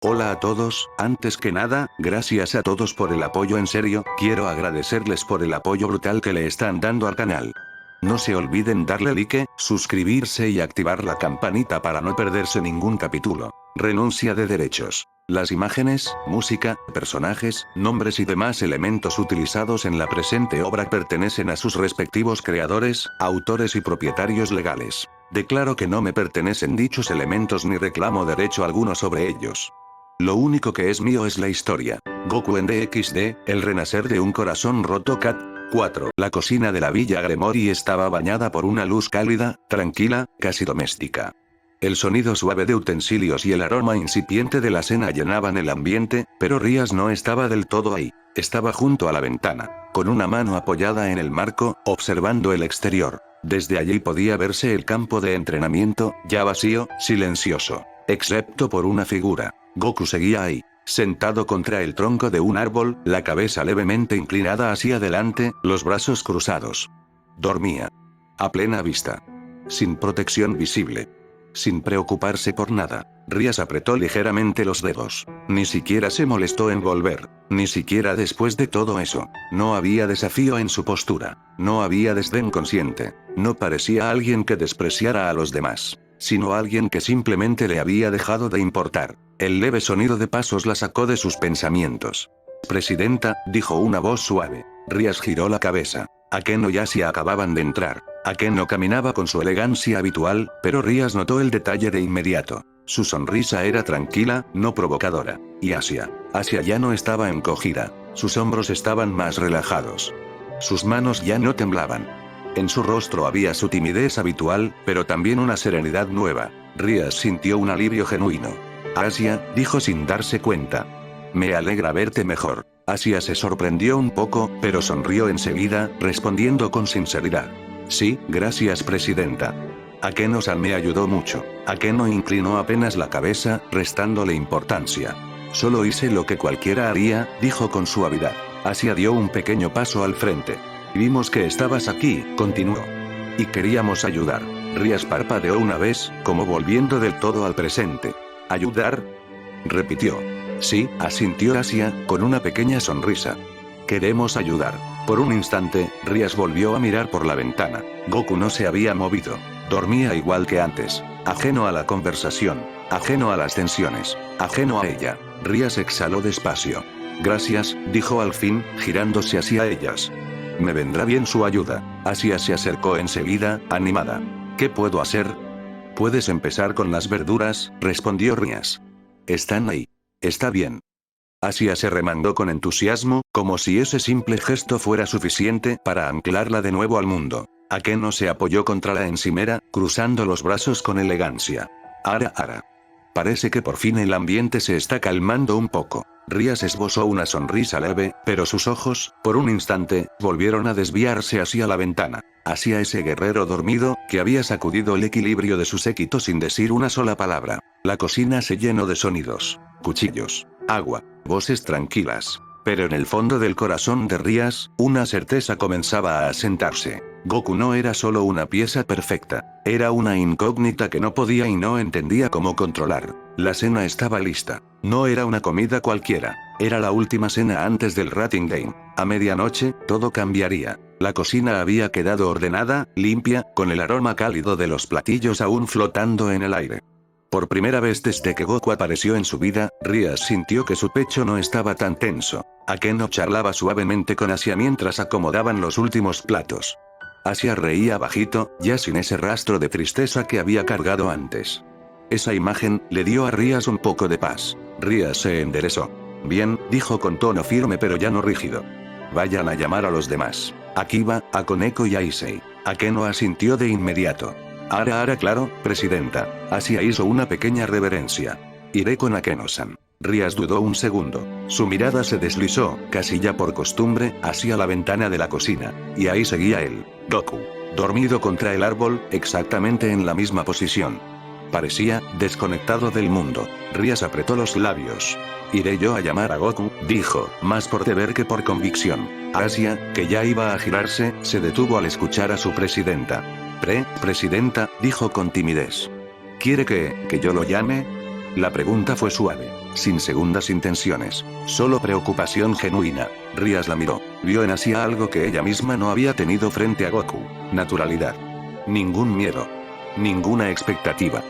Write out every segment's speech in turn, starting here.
Hola a todos, antes que nada, gracias a todos por el apoyo, en serio, quiero agradecerles por el apoyo brutal que le están dando al canal. No se olviden darle like, suscribirse y activar la campanita para no perderse ningún capítulo. Renuncia de derechos. Las imágenes, música, personajes, nombres y demás elementos utilizados en la presente obra pertenecen a sus respectivos creadores, autores y propietarios legales. Declaro que no me pertenecen dichos elementos ni reclamo derecho alguno sobre ellos. Lo único que es mío es la historia. Goku en DXD, el renacer de un corazón roto Cat. 4. La cocina de la Villa Gremory estaba bañada por una luz cálida, tranquila, casi doméstica. El sonido suave de utensilios y el aroma incipiente de la cena llenaban el ambiente, pero Rías no estaba del todo ahí. Estaba junto a la ventana, con una mano apoyada en el marco, observando el exterior. Desde allí podía verse el campo de entrenamiento, ya vacío, silencioso. Excepto por una figura. Goku seguía ahí, sentado contra el tronco de un árbol, la cabeza levemente inclinada hacia adelante, los brazos cruzados. Dormía. A plena vista. Sin protección visible. Sin preocuparse por nada. Rías apretó ligeramente los dedos. Ni siquiera se molestó en volver. Ni siquiera después de todo eso. No había desafío en su postura. No había desdén consciente. No parecía alguien que despreciara a los demás, sino alguien que simplemente le había dejado de importar. El leve sonido de pasos la sacó de sus pensamientos. Presidenta, dijo una voz suave. Rías giró la cabeza. Akeno y Asia acababan de entrar. Akeno caminaba con su elegancia habitual, pero Rías notó el detalle de inmediato. Su sonrisa era tranquila, no provocadora. Y Asia ya no estaba encogida. Sus hombros estaban más relajados. Sus manos ya no temblaban. En su rostro había su timidez habitual, pero también una serenidad nueva. Rías sintió un alivio genuino. Asia, dijo sin darse cuenta. Me alegra verte mejor. Asia se sorprendió un poco, pero sonrió enseguida, respondiendo con sinceridad. Sí, gracias presidenta. Akeno-san me ayudó mucho. Akeno inclinó apenas la cabeza, restándole importancia. Solo hice lo que cualquiera haría, dijo con suavidad. Asia dio un pequeño paso al frente. Vimos que estabas aquí, continuó. Y queríamos ayudar. Rías parpadeó una vez, como volviendo del todo al presente. ¿Ayudar? Repitió. Sí, asintió Asia, con una pequeña sonrisa. Queremos ayudar. Por un instante, Rías volvió a mirar por la ventana. Goku no se había movido. Dormía igual que antes. Ajeno a la conversación. Ajeno a las tensiones. Ajeno a ella. Rías exhaló despacio. Gracias, dijo al fin, girándose hacia ellas. Me vendrá bien su ayuda. Asia se acercó enseguida, animada. ¿Qué puedo hacer? Puedes empezar con las verduras, respondió Rías. Están ahí. Está bien. Asia se remangó con entusiasmo, como si ese simple gesto fuera suficiente para anclarla de nuevo al mundo. Akeno se apoyó contra la encimera, cruzando los brazos con elegancia. Ara. Parece que por fin el ambiente se está calmando un poco. Rías esbozó una sonrisa leve, pero sus ojos, por un instante, volvieron a desviarse hacia la ventana. Hacia ese guerrero dormido, que había sacudido el equilibrio de su séquito sin decir una sola palabra. La cocina se llenó de sonidos. Cuchillos. Agua. Voces tranquilas. Pero en el fondo del corazón de Rías, una certeza comenzaba a asentarse. Goku no era solo una pieza perfecta. Era una incógnita que no podía y no entendía cómo controlar. La cena estaba lista. No era una comida cualquiera. Era la última cena antes del Rating Game. A medianoche, todo cambiaría. La cocina había quedado ordenada, limpia, con el aroma cálido de los platillos aún flotando en el aire. Por primera vez desde que Goku apareció en su vida, Rías sintió que su pecho no estaba tan tenso. Akeno charlaba suavemente con Asia mientras acomodaban los últimos platos. Asia reía bajito, ya sin ese rastro de tristeza que había cargado antes. Esa imagen le dio a Rías un poco de paz. Rías se enderezó. Bien, dijo con tono firme pero ya no rígido. Vayan a llamar a los demás. Akiba, a Koneko y a Issei. Akeno asintió de inmediato. Ara, claro, presidenta. Asia hizo una pequeña reverencia. Iré con Akeno-san. Rías dudó un segundo. Su mirada se deslizó, casi ya por costumbre, hacia la ventana de la cocina. Y ahí seguía él, Goku. Dormido contra el árbol, exactamente en la misma posición. Parecía desconectado del mundo. Rías apretó los labios. Iré yo a llamar a Goku, dijo, más por deber que por convicción. Asia, que ya iba a girarse, se detuvo al escuchar a su presidenta. Presidenta, dijo con timidez. ¿Quiere que yo lo llame? La pregunta fue suave, sin segundas intenciones, solo preocupación genuina. Rias la miró, vio en Asia algo que ella misma no había tenido frente a Goku: naturalidad. Ningún miedo. Ninguna expectativa.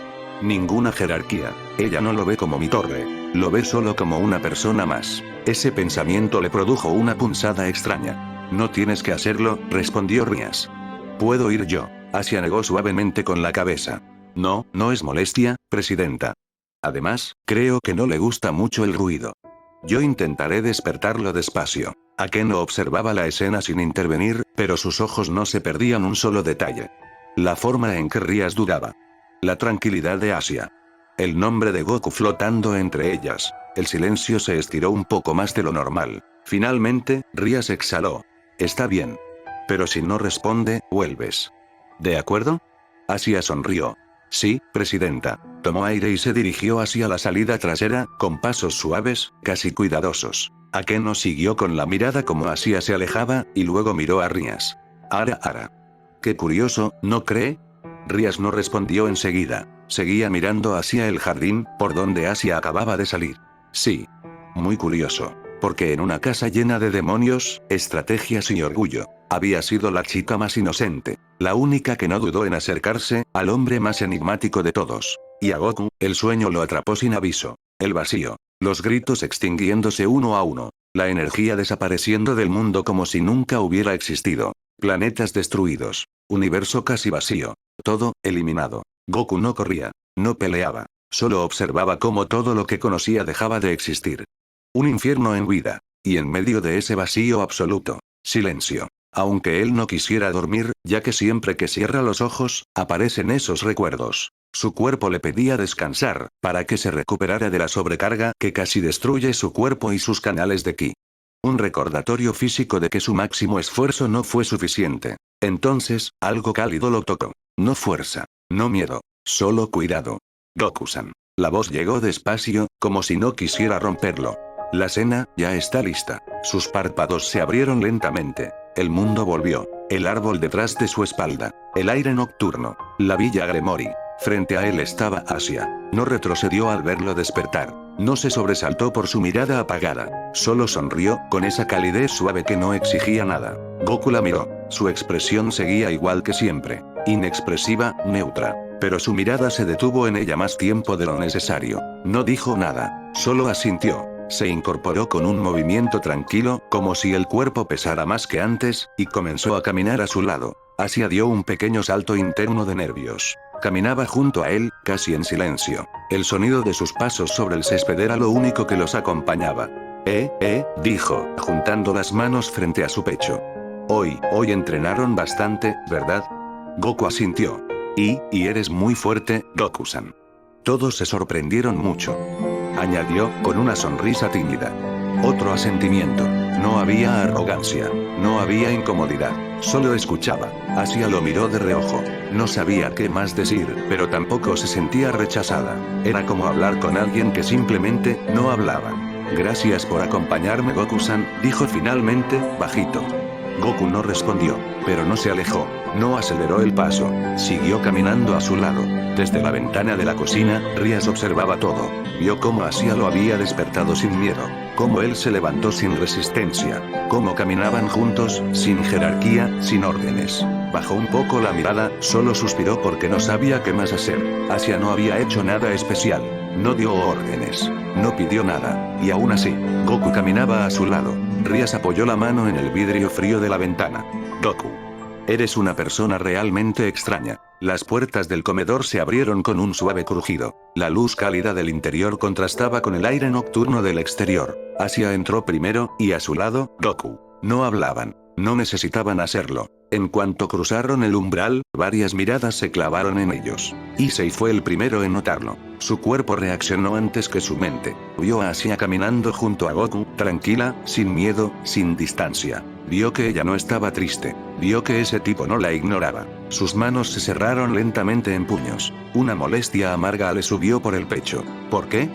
Ninguna jerarquía. Ella no lo ve como mi torre, lo ve solo como una persona más. Ese pensamiento le produjo una punzada extraña. No tienes que hacerlo, respondió Rias. Puedo ir yo. Asia negó suavemente con la cabeza. No, no es molestia, presidenta. Además, creo que no le gusta mucho el ruido. Yo intentaré despertarlo despacio. Akeno observaba la escena sin intervenir, pero sus ojos no se perdían un solo detalle. La forma en que Rias dudaba. La tranquilidad de Asia. El nombre de Goku flotando entre ellas. El silencio se estiró un poco más de lo normal. Finalmente, Rias exhaló. Está bien. Pero si no responde, vuelves. ¿De acuerdo? Asia sonrió. Sí, presidenta. Tomó aire y se dirigió hacia la salida trasera, con pasos suaves, casi cuidadosos. Akeno siguió con la mirada como Asia se alejaba, y luego miró a Rias. Ara. Qué curioso, ¿no cree? Rias no respondió enseguida. Seguía mirando hacia el jardín, por donde Asia acababa de salir. Sí. Muy curioso. Porque en una casa llena de demonios, estrategias y orgullo, había sido la chica más inocente, la única que no dudó en acercarse al hombre más enigmático de todos. Y a Goku, el sueño lo atrapó sin aviso. El vacío. Los gritos extinguiéndose uno a uno. La energía desapareciendo del mundo como si nunca hubiera existido. Planetas destruidos. Universo casi vacío. Todo, eliminado. Goku no corría. No peleaba. Solo observaba cómo todo lo que conocía dejaba de existir. Un infierno en vida. Y en medio de ese vacío absoluto. Silencio. Aunque él no quisiera dormir, ya que siempre que cierra los ojos, aparecen esos recuerdos. Su cuerpo le pedía descansar, para que se recuperara de la sobrecarga que casi destruye su cuerpo y sus canales de ki. Un recordatorio físico de que su máximo esfuerzo no fue suficiente. Entonces, algo cálido lo tocó. No fuerza. No miedo. Solo cuidado. Goku-san. La voz llegó despacio, como si no quisiera romperlo. La cena, ya está lista. Sus párpados se abrieron lentamente. El mundo volvió. El árbol detrás de su espalda. El aire nocturno. La villa Gremori. Frente a él estaba Asia. No retrocedió al verlo despertar. No se sobresaltó por su mirada apagada. Solo sonrió, con esa calidez suave que no exigía nada. Goku la miró. Su expresión seguía igual que siempre. Inexpresiva, neutra. Pero su mirada se detuvo en ella más tiempo de lo necesario. No dijo nada. Solo asintió. Se incorporó con un movimiento tranquilo, como si el cuerpo pesara más que antes, y comenzó a caminar a su lado. Asia dio un pequeño salto interno de nervios. Caminaba junto a él, casi en silencio. El sonido de sus pasos sobre el césped era lo único que los acompañaba. Dijo, juntando las manos frente a su pecho. Hoy entrenaron bastante, ¿verdad? Goku asintió. Y eres muy fuerte, Goku-san. Todos se sorprendieron mucho. Añadió, con una sonrisa tímida. Otro asentimiento. No había arrogancia. No había incomodidad. Solo escuchaba. Asia lo miró de reojo. No sabía qué más decir, pero tampoco se sentía rechazada. Era como hablar con alguien que simplemente no hablaba. Gracias por acompañarme, Goku-san, dijo finalmente, bajito. Goku no respondió, pero no se alejó. No aceleró el paso. Siguió caminando a su lado. Desde la ventana de la cocina, Rias observaba todo. Vio cómo Asia lo había despertado sin miedo. Cómo él se levantó sin resistencia. Cómo caminaban juntos, sin jerarquía, sin órdenes. Bajó un poco la mirada, solo suspiró porque no sabía qué más hacer. Asia no había hecho nada especial. No dio órdenes. No pidió nada. Y aún así, Goku caminaba a su lado. Rias apoyó la mano en el vidrio frío de la ventana. Goku. Eres una persona realmente extraña. Las puertas del comedor se abrieron con un suave crujido. La luz cálida del interior contrastaba con el aire nocturno del exterior. Asia entró primero, y a su lado, Goku. No hablaban. No necesitaban hacerlo. En cuanto cruzaron el umbral, varias miradas se clavaron en ellos. Issei fue el primero en notarlo. Su cuerpo reaccionó antes que su mente. Vio a Asia caminando junto a Goku, tranquila, sin miedo, sin distancia. Vio que ella no estaba triste. Vio que ese tipo no la ignoraba. Sus manos se cerraron lentamente en puños. Una molestia amarga le subió por el pecho. ¿Por qué?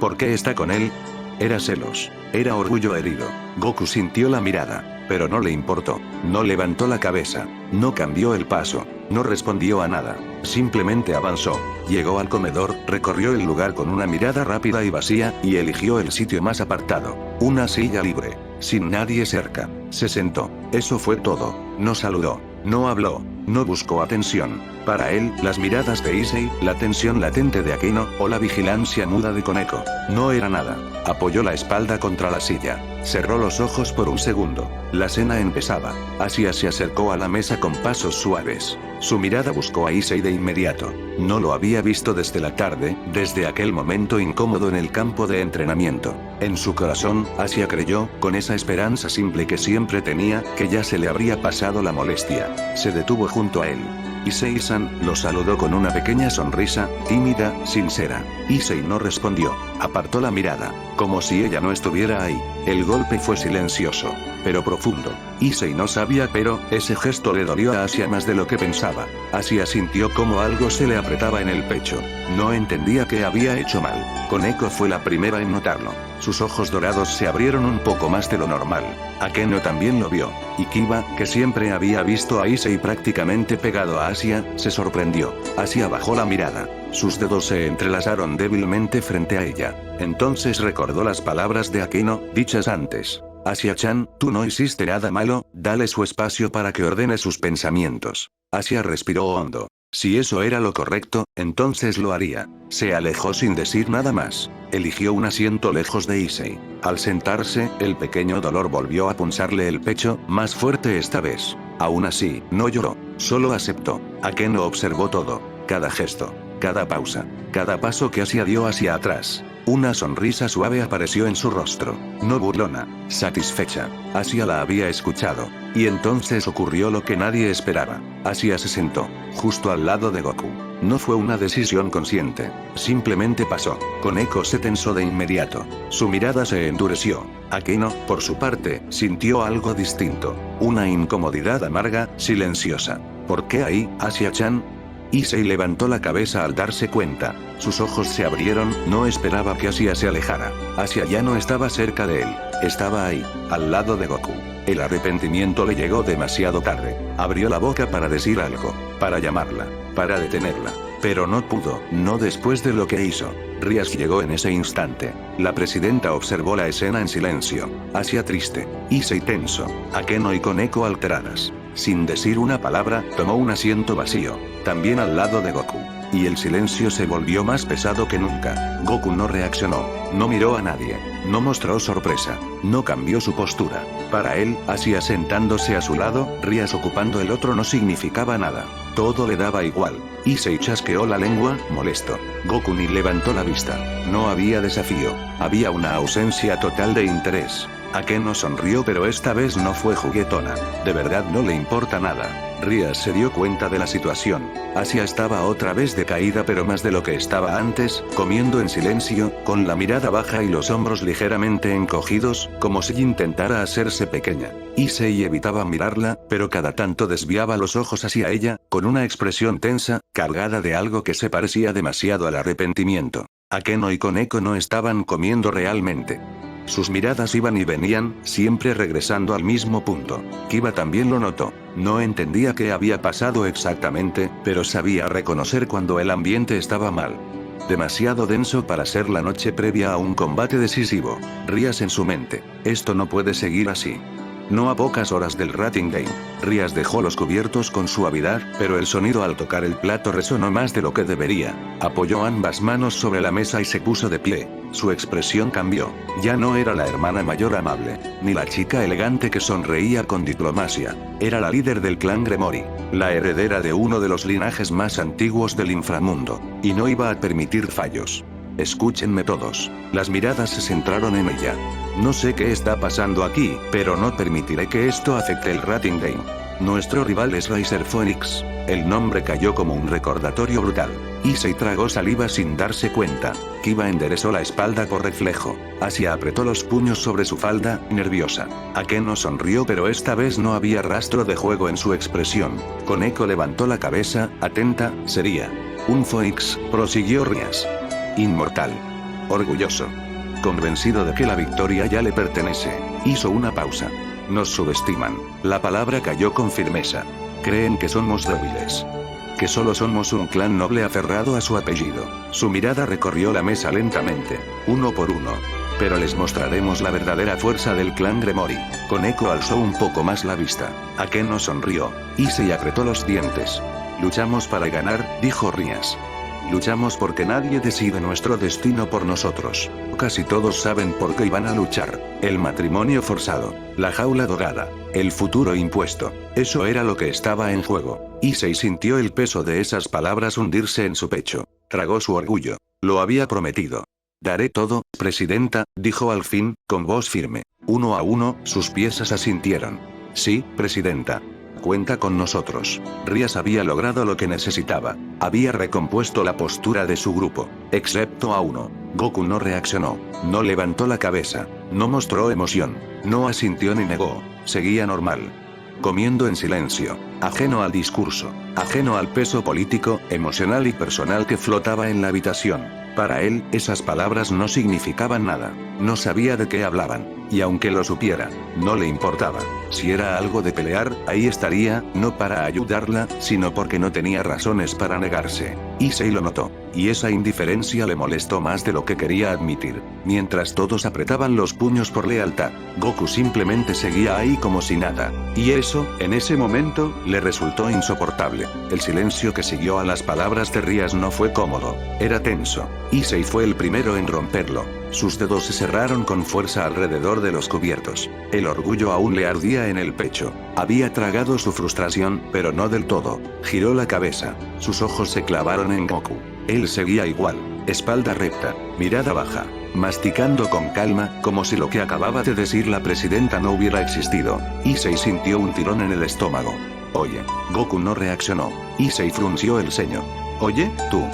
¿Por qué está con él? Era celos. Era orgullo herido. Goku sintió la mirada. pero no le importó. No levantó la cabeza. No cambió el paso. No respondió a nada. Simplemente avanzó. Llegó al comedor, recorrió el lugar con una mirada rápida y vacía, y eligió el sitio más apartado. Una silla libre. Sin nadie cerca. Se sentó. Eso fue todo. No saludó. No habló. No buscó atención. Para él, las miradas de Issei, la tensión latente de Akeno, o la vigilancia muda de Koneko, no era nada. Apoyó la espalda contra la silla. Cerró los ojos por un segundo. La cena empezaba. Asia se acercó a la mesa con pasos suaves. Su mirada buscó a Issei de inmediato. No lo había visto desde la tarde, desde aquel momento incómodo en el campo de entrenamiento. En su corazón, Asia creyó, con esa esperanza simple que siempre tenía, que ya se le habría pasado la molestia. Se detuvo junto a él. Issei-san lo saludó con una pequeña sonrisa, tímida, sincera. Issei no respondió. Apartó la mirada, como si ella no estuviera ahí. El golpe fue silencioso, pero profundo. Issei no sabía, pero ese gesto le dolió a Asia más de lo que pensaba. Asia sintió como algo se le apretaba en el pecho. No entendía qué había hecho mal. Koneko fue la primera en notarlo. Sus ojos dorados se abrieron un poco más de lo normal. Akeno también lo vio. Y Kiba, que siempre había visto a Issei prácticamente pegado a Asia, se sorprendió. Asia bajó la mirada. Sus dedos se entrelazaron débilmente frente a ella. Entonces recordó las palabras de Akeno, dichas antes. Asia-chan, tú no hiciste nada malo, dale su espacio para que ordene sus pensamientos. Asia respiró hondo. Si eso era lo correcto, entonces lo haría. Se alejó sin decir nada más. Eligió un asiento lejos de Issei. Al sentarse, el pequeño dolor volvió a punzarle el pecho, más fuerte esta vez. Aún así, no lloró. Solo aceptó. Akeno observó todo. Cada gesto. Cada pausa. Cada paso que Asia dio hacia atrás. Una sonrisa suave apareció en su rostro. No burlona. Satisfecha. Asia la había escuchado. Y entonces ocurrió lo que nadie esperaba. Asia se sentó. Justo al lado de Goku. No fue una decisión consciente. Simplemente pasó. Koneko se tensó de inmediato. Su mirada se endureció. Akeno, por su parte, sintió algo distinto. Una incomodidad amarga, silenciosa. ¿Por qué ahí, Asia-chan? Issei levantó la cabeza al darse cuenta. Sus ojos se abrieron, no esperaba que Asia se alejara. Asia ya no estaba cerca de él. Estaba ahí, al lado de Goku. El arrepentimiento le llegó demasiado tarde. Abrió la boca para decir algo, para llamarla, para detenerla. Pero no pudo, no después de lo que hizo. Rias llegó en ese instante. La presidenta observó la escena en silencio. Asia triste. Issei tenso. Akeno y Koneko alteradas. Sin decir una palabra, tomó un asiento vacío. También al lado de Goku. Y el silencio se volvió más pesado que nunca. Goku no reaccionó. No miró a nadie. No mostró sorpresa. No cambió su postura. Para él, Asia sentándose a su lado, Rias ocupando el otro no significaba nada. Todo le daba igual. Issei chasqueó la lengua, molesto. Goku ni levantó la vista. No había desafío. Había una ausencia total de interés. Akeno sonrió, pero esta vez no fue juguetona. De verdad no le importa nada. Rias se dio cuenta de la situación. Asia estaba otra vez decaída, pero más de lo que estaba antes, comiendo en silencio, con la mirada baja y los hombros ligeramente encogidos, como si intentara hacerse pequeña. Issei evitaba mirarla, pero cada tanto desviaba los ojos hacia ella, con una expresión tensa, cargada de algo que se parecía demasiado al arrepentimiento. Akeno y Koneko no estaban comiendo realmente. Sus miradas iban y venían, siempre regresando al mismo punto. Kiba también lo notó. No entendía qué había pasado exactamente, pero sabía reconocer cuando el ambiente estaba mal. Demasiado denso para ser la noche previa a un combate decisivo. Rias en su mente. Esto no puede seguir así. No a pocas horas del Rating Game. Rias dejó los cubiertos con suavidad, pero el sonido al tocar el plato resonó más de lo que debería. Apoyó ambas manos sobre la mesa y se puso de pie. Su expresión cambió. Ya no era la hermana mayor amable, ni la chica elegante que sonreía con diplomacia. Era la líder del clan Gremori, la heredera de uno de los linajes más antiguos del inframundo, y no iba a permitir fallos. Escúchenme todos. Las miradas se centraron en ella. No sé qué está pasando aquí, pero no permitiré que esto afecte el Rating Game. Nuestro rival es Riser Phoenix. El nombre cayó como un recordatorio brutal. Issei tragó saliva sin darse cuenta. Kiba enderezó la espalda por reflejo. Asia apretó los puños sobre su falda, nerviosa. Akeno sonrió, pero esta vez no había rastro de juego en su expresión. Koneko levantó la cabeza, atenta, sería. Un Phoenix, prosiguió Rias. Inmortal. Orgulloso. Convencido de que la victoria ya le pertenece. Hizo una pausa. Nos subestiman. La palabra cayó con firmeza. Creen que somos débiles. Que solo somos un clan noble aferrado a su apellido. Su mirada recorrió la mesa lentamente, uno por uno. Pero les mostraremos la verdadera fuerza del clan Gremory. Koneko alzó un poco más la vista. Akeno sonrió. Issei apretó los dientes. Luchamos para ganar, dijo Rías. Luchamos porque nadie decide nuestro destino por nosotros. Casi todos saben por qué iban a luchar. El matrimonio forzado, la jaula dorada, el futuro impuesto. Eso era lo que estaba en juego. Issei sintió el peso de esas palabras hundirse en su pecho. Tragó su orgullo. Lo había prometido. Daré todo, presidenta, dijo al fin, con voz firme. Uno a uno, sus piezas asintieron. Sí, presidenta. Cuenta con nosotros. Rías había logrado lo que necesitaba. Había recompuesto la postura de su grupo. Excepto a uno. Goku no reaccionó. No levantó la cabeza. No mostró emoción. No asintió ni negó. Seguía normal. Comiendo en silencio. Ajeno al discurso. Ajeno al peso político, emocional y personal que flotaba en la habitación. Para él, esas palabras no significaban nada. No sabía de qué hablaban. Y aunque lo supiera, no le importaba. Si era algo de pelear, ahí estaría, no para ayudarla, sino porque no tenía razones para negarse. Issei lo notó. Y esa indiferencia le molestó más de lo que quería admitir. Mientras todos apretaban los puños por lealtad, Goku simplemente seguía ahí como si nada. Y eso, en ese momento, le resultó insoportable. El silencio que siguió a las palabras de Rías no fue cómodo. Era tenso. Issei fue el primero en romperlo. Sus dedos se cerraron con fuerza alrededor de los cubiertos. El orgullo aún le ardía en el pecho. Había tragado su frustración, pero no del todo. Giró la cabeza. Sus ojos se clavaron en Goku. Él seguía igual, espalda recta, mirada baja, masticando con calma, como si lo que acababa de decir la presidenta no hubiera existido. Issei sintió un tirón en el estómago. Oye. Goku no reaccionó. Issei frunció el ceño. Oye, tú.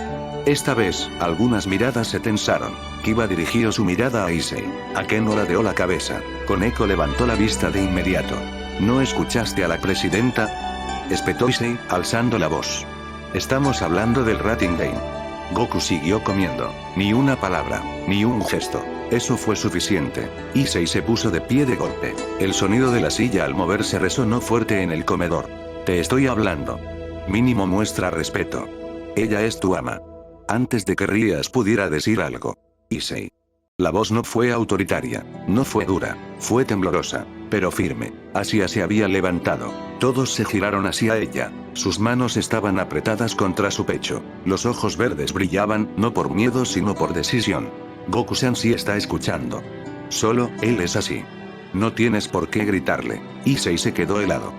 Esta vez, algunas miradas se tensaron. Kiba dirigió su mirada a Issei. Akeno ladeó la cabeza. Koneko levantó la vista de inmediato. ¿No escuchaste a la presidenta? Espetó Issei, alzando la voz. Estamos hablando del Ratingane. Goku siguió comiendo. Ni una palabra, ni un gesto. Eso fue suficiente. Issei se puso de pie de golpe. El sonido de la silla al moverse resonó fuerte en el comedor. Te estoy hablando. Mínimo muestra respeto. Ella es tu ama. Antes de que Rías pudiera decir algo. Issei. La voz no fue autoritaria, no fue dura, fue temblorosa, pero firme. Asia se había levantado. Todos se giraron hacia ella. Sus manos estaban apretadas contra su pecho. Los ojos verdes brillaban, no por miedo sino por decisión. Goku-san sí está escuchando. Solo, él es así. No tienes por qué gritarle. Issei se quedó helado.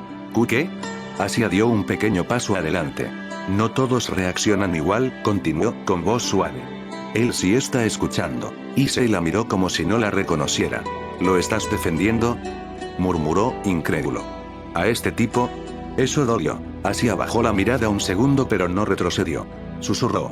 ¿Qué? Asia dio un pequeño paso adelante. No todos reaccionan igual, continuó, con voz suave. Él sí está escuchando. Issei la miró como si no la reconociera. ¿Lo estás defendiendo? Murmuró, incrédulo. ¿A este tipo? Eso dolió. Asia bajó la mirada un segundo pero no retrocedió. Susurró.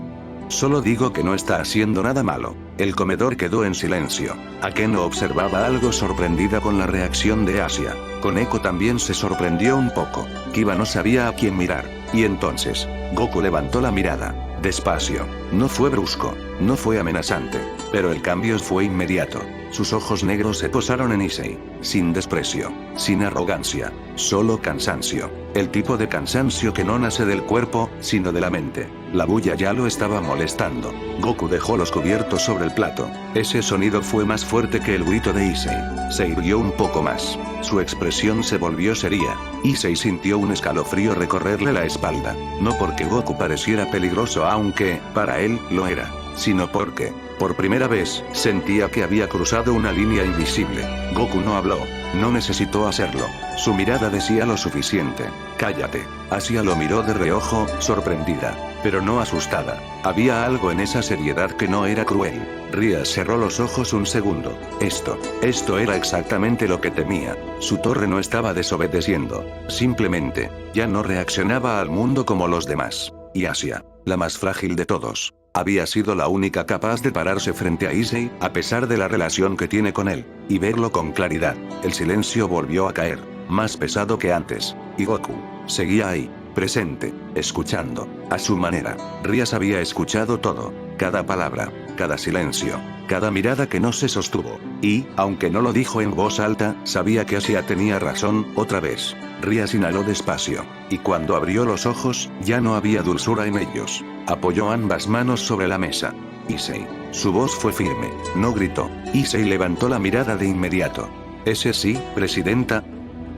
Solo digo que no está haciendo nada malo. El comedor quedó en silencio. Akeno observaba algo sorprendida con la reacción de Asia. Koneko también se sorprendió un poco. Kiba no sabía a quién mirar. Y entonces, Goku levantó la mirada. Despacio. No fue brusco. No fue amenazante. Pero el cambio fue inmediato. Sus ojos negros se posaron en Issei. Sin desprecio. Sin arrogancia. Solo cansancio. El tipo de cansancio que no nace del cuerpo, sino de la mente. La bulla ya lo estaba molestando. Goku dejó los cubiertos sobre el plato. Ese sonido fue más fuerte que el grito de Issei. Se irguió un poco más. Su expresión se volvió seria. Issei sintió un escalofrío recorrerle la espalda. No porque Goku pareciera peligroso aunque, para él, lo era. Sino porque, por primera vez, sentía que había cruzado una línea invisible. Goku no habló. No necesitó hacerlo. Su mirada decía lo suficiente. Cállate. Asia lo miró de reojo, sorprendida. Pero no asustada. Había algo en esa seriedad que no era cruel. Rías cerró los ojos un segundo. Esto era exactamente lo que temía. Su torre no estaba desobedeciendo. Simplemente, ya no reaccionaba al mundo como los demás. Y Asia, la más frágil de todos, había sido la única capaz de pararse frente a Issei, a pesar de la relación que tiene con él, y verlo con claridad. El silencio volvió a caer, más pesado que antes, y Goku seguía ahí, presente, escuchando, a su manera. Rías había escuchado todo, cada palabra, cada silencio, cada mirada que no se sostuvo. Y, aunque no lo dijo en voz alta, sabía que Asia tenía razón, otra vez. Rias inhaló despacio. Y cuando abrió los ojos, ya no había dulzura en ellos. Apoyó ambas manos sobre la mesa. Issei. Su voz fue firme. No gritó. Issei levantó la mirada de inmediato. ¿Ese sí, presidenta?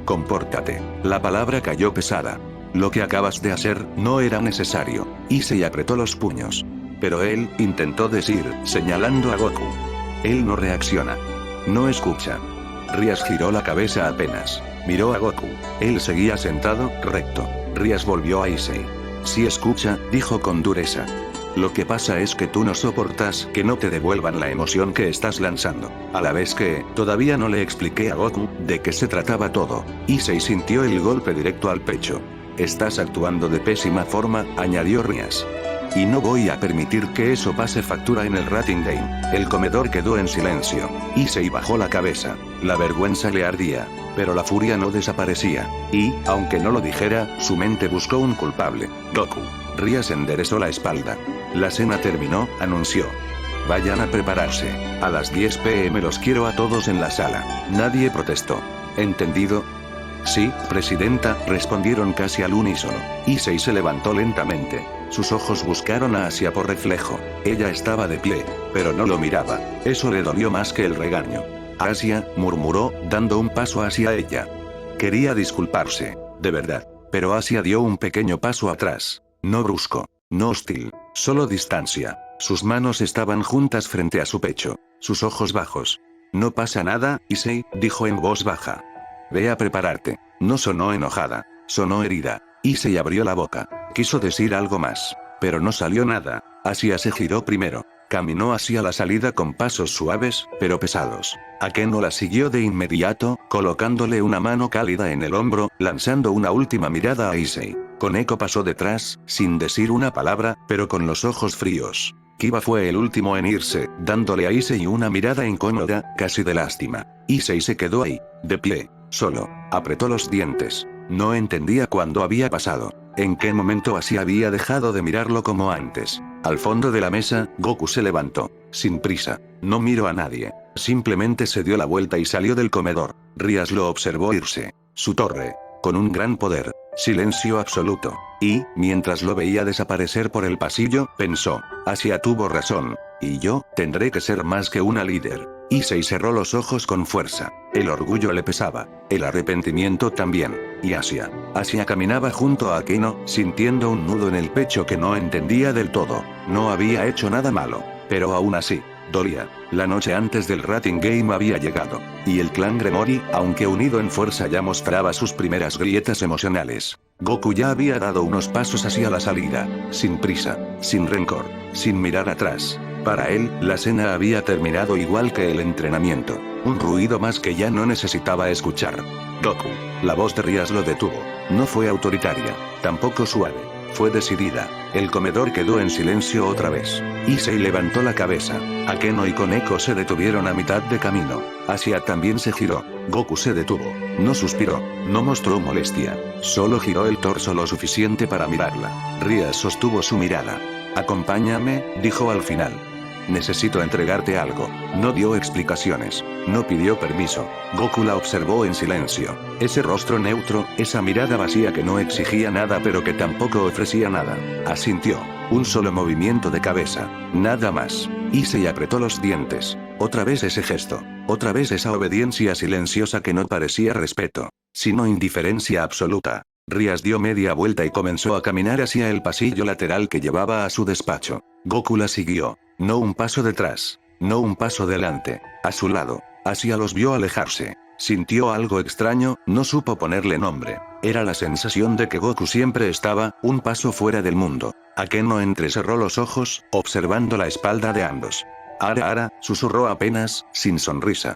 Compórtate. La palabra cayó pesada. Lo que acabas de hacer no era necesario. Issei apretó los puños. Pero él, intentó decir, señalando a Goku. Él no reacciona. No escucha. Rias giró la cabeza apenas. Miró a Goku. Él seguía sentado, recto. Rias volvió a Issei. Sí escucha, dijo con dureza. Lo que pasa es que tú no soportas que no te devuelvan la emoción que estás lanzando. A la vez que, todavía no le expliqué a Goku de qué se trataba todo. Issei sintió el golpe directo al pecho. Estás actuando de pésima forma, añadió Rias. Y no voy a permitir que eso pase factura en el Rating Game. El comedor quedó en silencio. Issei bajó la cabeza. La vergüenza le ardía. Pero la furia no desaparecía. Y, aunque no lo dijera, su mente buscó un culpable. Goku. Rias enderezó la espalda. La cena terminó, anunció. Vayan a prepararse. A las 10 p.m. los quiero a todos en la sala. Nadie protestó. ¿Entendido? Sí, presidenta, respondieron casi al unísono. Issei se levantó lentamente. Sus ojos buscaron a Asia por reflejo. Ella estaba de pie, pero no lo miraba. Eso le dolió más que el regaño. Asia, murmuró, dando un paso hacia ella. Quería disculparse, de verdad. Pero Asia dio un pequeño paso atrás. No brusco, no hostil, solo distancia. Sus manos estaban juntas frente a su pecho. Sus ojos bajos. No pasa nada, Issei, dijo en voz baja. Ve a prepararte. No sonó enojada, sonó herida. Issei abrió la boca. Quiso decir algo más, pero no salió nada. Asia se giró primero. Caminó hacia la salida con pasos suaves, pero pesados. Akeno la siguió de inmediato, colocándole una mano cálida en el hombro, lanzando una última mirada a Issei. Koneko pasó detrás, sin decir una palabra, pero con los ojos fríos. Kiba fue el último en irse, dándole a Issei una mirada incómoda, casi de lástima. Issei se quedó ahí, de pie, solo. Apretó los dientes. No entendía cuándo había pasado. En qué momento así había dejado de mirarlo como antes. Al fondo de la mesa, Goku se levantó. Sin prisa. No miró a nadie. Simplemente se dio la vuelta y salió del comedor. Rias lo observó irse. Su torre. Con un gran poder. Silencio absoluto. Y, mientras lo veía desaparecer por el pasillo, pensó. Asia tuvo razón. Y yo, tendré que ser más que una líder. Issei cerró los ojos con fuerza. El orgullo le pesaba. El arrepentimiento también. Y Asia. Asia caminaba junto a Akeno, sintiendo un nudo en el pecho que no entendía del todo. No había hecho nada malo. Pero aún así, dolía. La noche antes del Rating Game había llegado. Y el clan Gremory, aunque unido en fuerza, ya mostraba sus primeras grietas emocionales. Goku ya había dado unos pasos hacia la salida. Sin prisa. Sin rencor. Sin mirar atrás. Para él, la cena había terminado igual que el entrenamiento. Un ruido más que ya no necesitaba escuchar. Goku. La voz de Rias lo detuvo. No fue autoritaria. Tampoco suave. Fue decidida. El comedor quedó en silencio otra vez. Issei levantó la cabeza. Akeno y Koneko se detuvieron a mitad de camino. Asia también se giró. Goku se detuvo. No suspiró. No mostró molestia. Solo giró el torso lo suficiente para mirarla. Rias sostuvo su mirada. Acompáñame, dijo al final. Necesito entregarte algo. No dio explicaciones. No pidió permiso. Goku la observó en silencio. Ese rostro neutro, esa mirada vacía que no exigía nada pero que tampoco ofrecía nada. Asintió. Un solo movimiento de cabeza. Nada más. Issei apretó los dientes. Otra vez ese gesto. Otra vez esa obediencia silenciosa que no parecía respeto, sino indiferencia absoluta. Rias dio media vuelta y comenzó a caminar hacia el pasillo lateral que llevaba a su despacho. Goku la siguió. No un paso detrás. No un paso delante. A su lado. Asia los vio alejarse. Sintió algo extraño, no supo ponerle nombre. Era la sensación de que Goku siempre estaba, un paso fuera del mundo. Akeno entrecerró los ojos, observando la espalda de ambos. Ara, susurró apenas, sin sonrisa.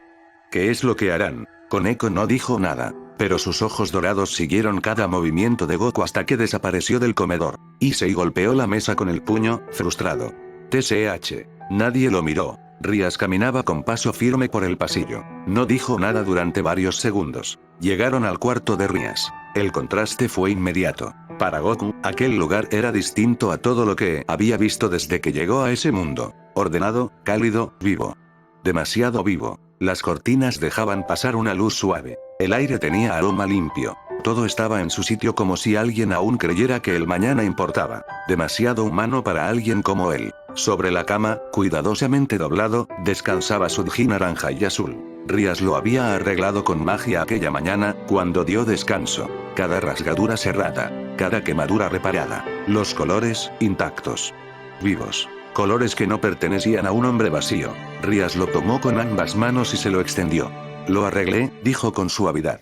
¿Qué es lo que harán? Koneko no dijo nada, pero sus ojos dorados siguieron cada movimiento de Goku hasta que desapareció del comedor. Issei golpeó la mesa con el puño, frustrado. TCH. Nadie lo miró. Rias caminaba con paso firme por el pasillo. No dijo nada durante varios segundos. Llegaron al cuarto de Rias. El contraste fue inmediato. Para Goku, aquel lugar era distinto a todo lo que había visto desde que llegó a ese mundo. Ordenado, cálido, vivo. demasiado vivo. Las cortinas dejaban pasar una luz suave. El aire tenía aroma limpio. Todo estaba en su sitio como si alguien aún creyera que el mañana importaba. Demasiado humano para alguien como él. Sobre la cama, cuidadosamente doblado, descansaba su Dji naranja y azul. Rías lo había arreglado con magia aquella mañana, cuando dio descanso. Cada rasgadura cerrada, cada quemadura reparada. Los colores, intactos. Vivos. Colores que no pertenecían a un hombre vacío. Rías lo tomó con ambas manos y se lo extendió. Lo arreglé, dijo con suavidad.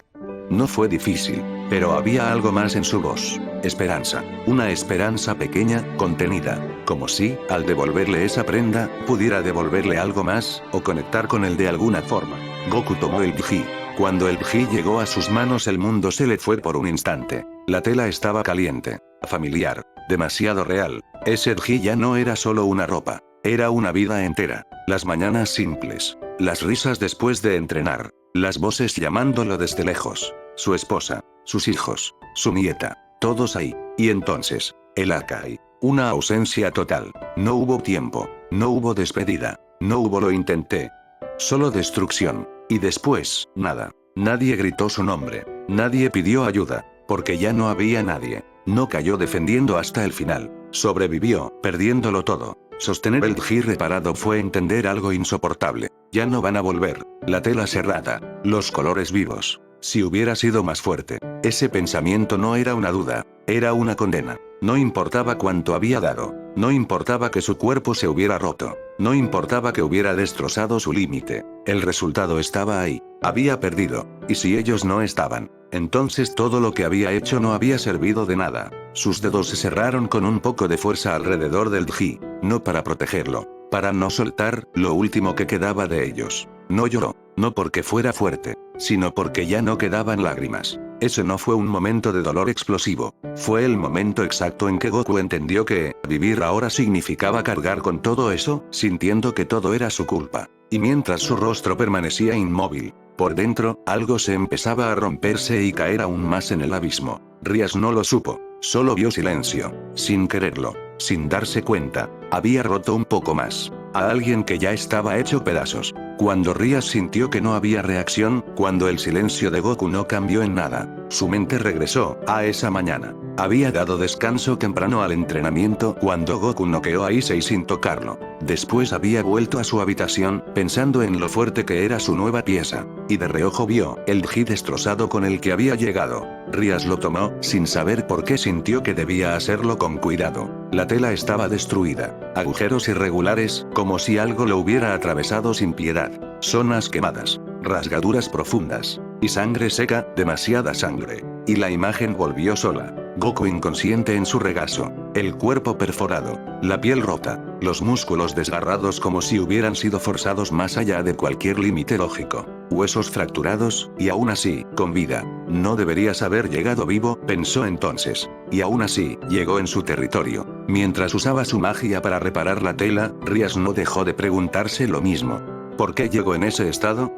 No fue difícil, pero había algo más en su voz. Esperanza. Una esperanza pequeña, contenida. Como si, al devolverle esa prenda, pudiera devolverle algo más, o conectar con él de alguna forma. Goku tomó el Dji. Cuando el Dji llegó a sus manos el mundo se le fue por un instante. La tela estaba caliente. Familiar. Demasiado real. Ese Dji ya no era solo una ropa. Era una vida entera. Las mañanas simples. Las risas después de entrenar. Las voces llamándolo desde lejos. Su esposa. Sus hijos. Su nieta. Todos ahí. Y entonces, el Akai. Una ausencia total. No hubo tiempo. No hubo despedida. No hubo lo intenté. Solo destrucción. Y después, nada. Nadie gritó su nombre. Nadie pidió ayuda. Porque ya no había nadie. No cayó defendiendo hasta el final. Sobrevivió, perdiéndolo todo. Sostener el Dji reparado fue entender algo insoportable. Ya no van a volver. La tela cerrada. Los colores vivos. Si hubiera sido más fuerte. Ese pensamiento no era una duda. Era una condena. No importaba cuánto había dado. No importaba que su cuerpo se hubiera roto. No importaba que hubiera destrozado su límite. El resultado estaba ahí. Había perdido. Y si ellos no estaban, entonces todo lo que había hecho no había servido de nada. Sus dedos se cerraron con un poco de fuerza alrededor del Dji. No para protegerlo. Para no soltar lo último que quedaba de ellos. No lloró. No porque fuera fuerte. Sino porque ya no quedaban lágrimas. Ese no fue un momento de dolor explosivo. Fue el momento exacto en que Goku entendió que vivir ahora significaba cargar con todo eso, sintiendo que todo era su culpa. Y mientras su rostro permanecía inmóvil, por dentro, algo se empezaba a romperse y caer aún más en el abismo. Rías no lo supo. Solo vio silencio. Sin quererlo. Sin darse cuenta. Había roto un poco más. A alguien que ya estaba hecho pedazos. Cuando Rías sintió que no había reacción, cuando el silencio de Goku no cambió en nada, su mente regresó a esa mañana. Había dado descanso temprano al entrenamiento cuando Goku noqueó a Issei sin tocarlo. Después había vuelto a su habitación, pensando en lo fuerte que era su nueva pieza. Y de reojo vio el Dji destrozado con el que había llegado. Rías lo tomó, sin saber por qué sintió que debía hacerlo con cuidado. La tela estaba destruida. Agujeros irregulares, como si algo lo hubiera atravesado sin piedad. Zonas quemadas. Rasgaduras profundas. Y sangre seca, demasiada sangre. Y la imagen volvió sola. Goku inconsciente en su regazo. El cuerpo perforado. La piel rota. Los músculos desgarrados como si hubieran sido forzados más allá de cualquier límite lógico. Huesos fracturados, y aún así, con vida. No deberías haber llegado vivo, pensó entonces. Y aún así, llegó en su territorio. Mientras usaba su magia para reparar la tela, Rías no dejó de preguntarse lo mismo. ¿Por qué llegó en ese estado?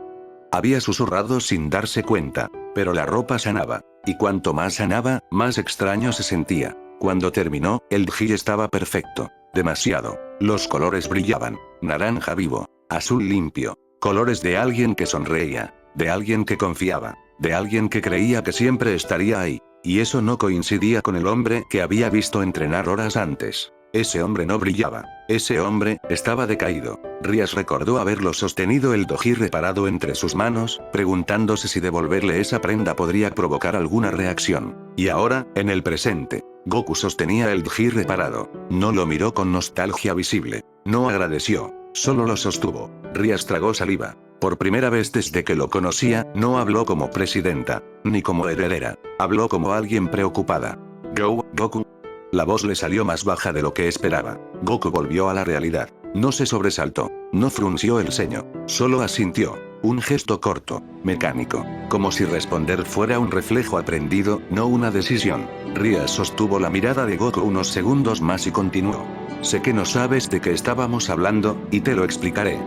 Había susurrado sin darse cuenta, pero la ropa sanaba. Y cuanto más sanaba, más extraño se sentía. Cuando terminó, el Dji estaba perfecto. Demasiado. Los colores brillaban. Naranja vivo. Azul limpio. Colores de alguien que sonreía. De alguien que confiaba. De alguien que creía que siempre estaría ahí. Y eso no coincidía con el hombre que había visto entrenar horas antes. Ese hombre no brillaba. Ese hombre estaba decaído. Rías recordó haberlo sostenido el Dji reparado entre sus manos, preguntándose si devolverle esa prenda podría provocar alguna reacción. Y ahora, en el presente, Goku sostenía el Dji reparado. No lo miró con nostalgia visible. No agradeció. Solo lo sostuvo. Rías tragó saliva. Por primera vez desde que lo conocía, no habló como presidenta, ni como heredera. Habló como alguien preocupada. Goku. La voz le salió más baja de lo que esperaba. Goku volvió a la realidad. No se sobresaltó. No frunció el ceño. Solo asintió. Un gesto corto, mecánico. Como si responder fuera un reflejo aprendido, no una decisión. Rías sostuvo la mirada de Goku unos segundos más y continuó. Sé que no sabes de qué estábamos hablando, y te lo explicaré.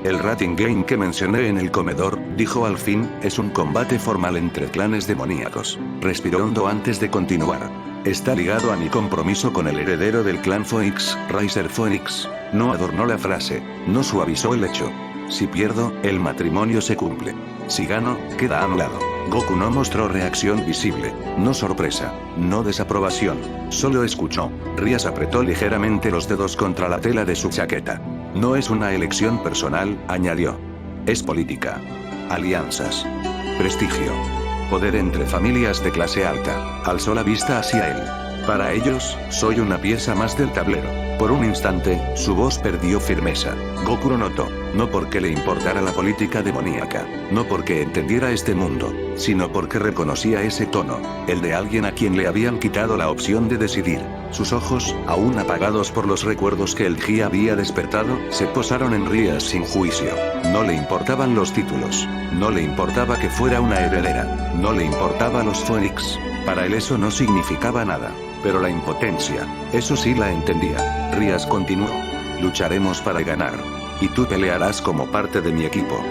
El Rating Game que mencioné en el comedor, dijo al fin, es un combate formal entre clanes demoníacos. Respiró hondo antes de continuar. Está ligado a mi compromiso con el heredero del clan Phoenix, Riser Phoenix. No adornó la frase. No suavizó el hecho. Si pierdo, el matrimonio se cumple. Si gano, queda anulado. Goku no mostró reacción visible, no sorpresa, no desaprobación, solo escuchó. Rias apretó ligeramente los dedos contra la tela de su chaqueta. No es una elección personal, añadió. Es política. Alianzas. Prestigio. Poder entre familias de clase alta. Alzó la vista hacia él. Para ellos, soy una pieza más del tablero. Por un instante, su voz perdió firmeza. Goku lo notó, no porque le importara la política demoníaca, no porque entendiera este mundo, sino porque reconocía ese tono, el de alguien a quien le habían quitado la opción de decidir. Sus ojos, aún apagados por los recuerdos que el Ji había despertado, se posaron en Rias sin juicio. No le importaban los títulos, no le importaba que fuera una heredera, no le importaba los Phoenix. Para él eso no significaba nada. Pero la impotencia, eso sí la entendía. Rias continuó. Lucharemos para ganar. Y tú pelearás como parte de mi equipo.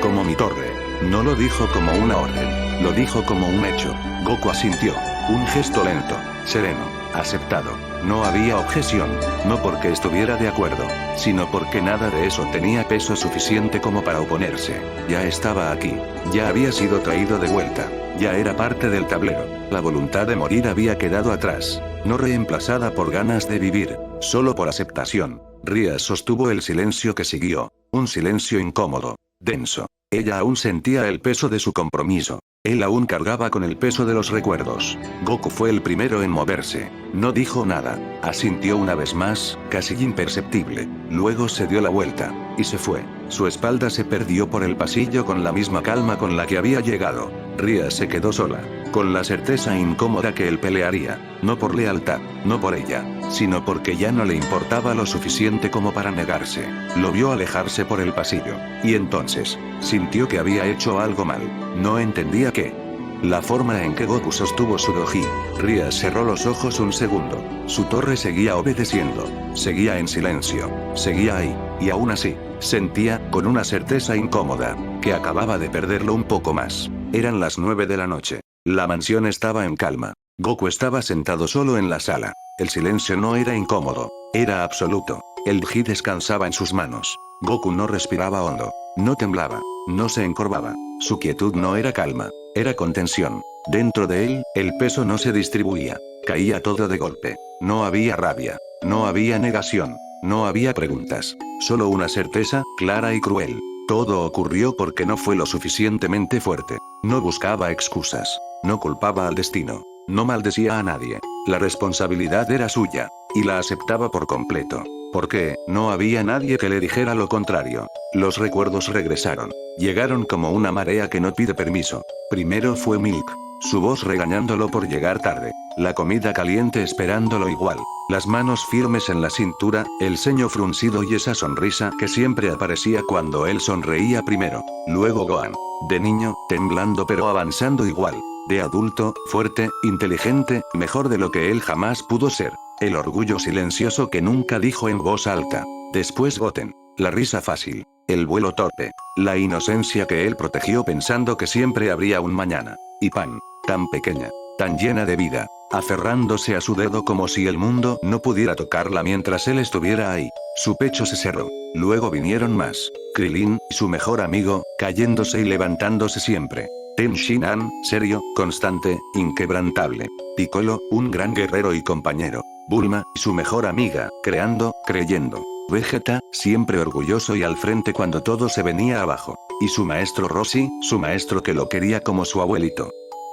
Como mi torre. No lo dijo como una orden, lo dijo como un hecho. Goku asintió. Un gesto lento, sereno, aceptado. No había objeción, no porque estuviera de acuerdo, sino porque nada de eso tenía peso suficiente como para oponerse. Ya estaba aquí, ya había sido traído de vuelta, ya era parte del tablero. La voluntad de morir había quedado atrás, no reemplazada por ganas de vivir, solo por aceptación. Rias sostuvo el silencio que siguió, un silencio incómodo, denso. Ella aún sentía el peso de su compromiso. Él aún cargaba con el peso de los recuerdos. Goku fue el primero en moverse. No dijo nada. Asintió una vez más, casi imperceptible. Luego se dio la vuelta. Y se fue. Su espalda se perdió por el pasillo con la misma calma con la que había llegado. Rias se quedó sola. Con la certeza incómoda que él pelearía. No por lealtad, no por ella, sino porque ya no le importaba lo suficiente como para negarse. Lo vio alejarse por el pasillo. Y entonces, sintió que había hecho algo mal. No entendía qué. La forma en que Goku sostuvo su doji. Rias cerró los ojos un segundo. Su torre seguía obedeciendo. Seguía en silencio. Seguía ahí. Y aún así, sentía, con una certeza incómoda, que acababa de perderlo un poco más. Eran las 9 de la noche. La mansión estaba en calma. Goku estaba sentado solo en la sala. El silencio no era incómodo. Era absoluto. El Ji descansaba en sus manos. Goku no respiraba hondo. No temblaba. No se encorvaba. Su quietud no era calma. Era contención. Dentro de él, el peso no se distribuía. Caía todo de golpe. No había rabia. No había negación. No había preguntas. Solo una certeza, clara y cruel. Todo ocurrió porque no fue lo suficientemente fuerte. No buscaba excusas. No culpaba al destino. No maldecía a nadie. La responsabilidad era suya. Y la aceptaba por completo. Porque, no había nadie que le dijera lo contrario. Los recuerdos regresaron. Llegaron como una marea que no pide permiso. Primero fue Milk. Su voz regañándolo por llegar tarde. La comida caliente esperándolo igual. Las manos firmes en la cintura, el ceño fruncido y esa sonrisa que siempre aparecía cuando él sonreía primero. Luego Gohan. De niño, temblando pero avanzando igual. De adulto, fuerte, inteligente, mejor de lo que él jamás pudo ser. El orgullo silencioso que nunca dijo en voz alta. Después Goten. La risa fácil. El vuelo torpe. La inocencia que él protegió pensando que siempre habría un mañana. Y Pan. Tan pequeña. Tan llena de vida. Aferrándose a su dedo como si el mundo no pudiera tocarla mientras él estuviera ahí. Su pecho se cerró. Luego vinieron más. Krillin, su mejor amigo, cayéndose y levantándose siempre. Ten Shinhan, serio, constante, inquebrantable. Piccolo, un gran guerrero y compañero. Bulma, su mejor amiga, creando, creyendo. Vegeta, siempre orgulloso y al frente cuando todo se venía abajo. Y su maestro Roshi, su maestro que lo quería como su abuelito.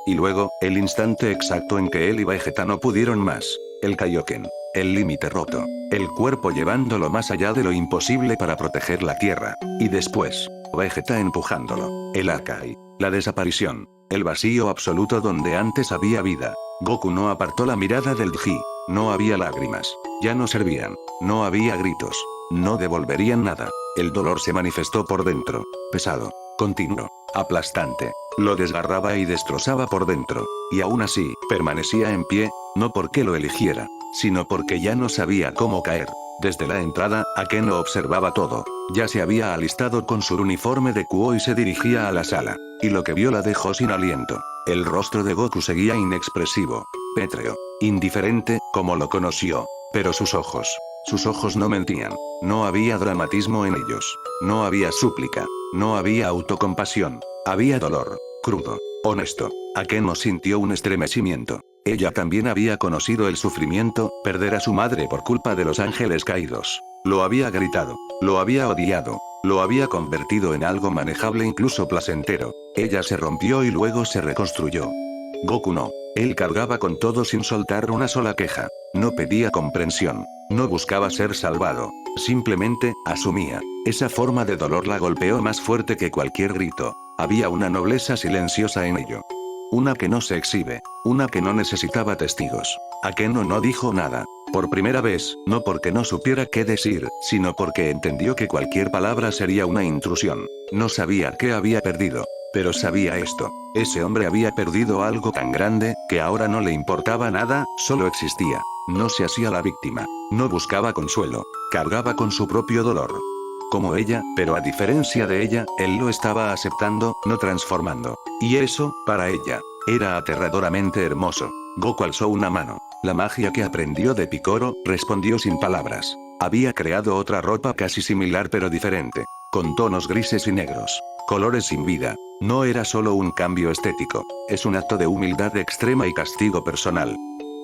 Y luego, el instante exacto en que él y Vegeta no pudieron más. El Kaioken. El límite roto. El cuerpo llevándolo más allá de lo imposible para proteger la tierra. Y después, Vegeta empujándolo. El Akai. La desaparición. El vacío absoluto donde antes había vida. Goku no apartó la mirada del Ji. No había lágrimas. Ya no servían. No había gritos. No devolverían nada. El dolor se manifestó por dentro. Pesado. Continuo. Aplastante. Lo desgarraba y destrozaba por dentro. Y aún así, permanecía en pie, no porque lo eligiera, sino porque ya no sabía cómo caer. Desde la entrada, Akeno observaba todo. Ya se había alistado con su uniforme de Kuo y se dirigía a la sala. Y lo que vio la dejó sin aliento. El rostro de Goku seguía inexpresivo. Pétreo. Indiferente, como lo conoció. Pero sus ojos. Sus ojos no mentían. No había dramatismo en ellos. No había súplica. No había autocompasión. Había dolor. Crudo. Honesto. Akeno sintió un estremecimiento. Ella también había conocido el sufrimiento, perder a su madre por culpa de los ángeles caídos. Lo había gritado. Lo había odiado. Lo había convertido en algo manejable, incluso placentero. Ella se rompió y luego se reconstruyó. Goku no. Él cargaba con todo sin soltar una sola queja. No pedía comprensión. No buscaba ser salvado. Simplemente, asumía. Esa forma de dolor la golpeó más fuerte que cualquier grito. Había una nobleza silenciosa en ello. Una que no se exhibe. Una que no necesitaba testigos. Akeno no dijo nada. Por primera vez, no porque no supiera qué decir, sino porque entendió que cualquier palabra sería una intrusión. No sabía qué había perdido. Pero sabía esto. Ese hombre había perdido algo tan grande, que ahora no le importaba nada, solo existía. No se hacía la víctima. No buscaba consuelo. Cargaba con su propio dolor. Como ella, pero a diferencia de ella, él lo estaba aceptando, no transformando. Y eso, para ella, era aterradoramente hermoso. Goku alzó una mano. La magia que aprendió de Picoro, respondió sin palabras. Había creado otra ropa casi similar pero diferente. Con tonos grises y negros. Colores sin vida. No era solo un cambio estético. Es un acto de humildad extrema y castigo personal.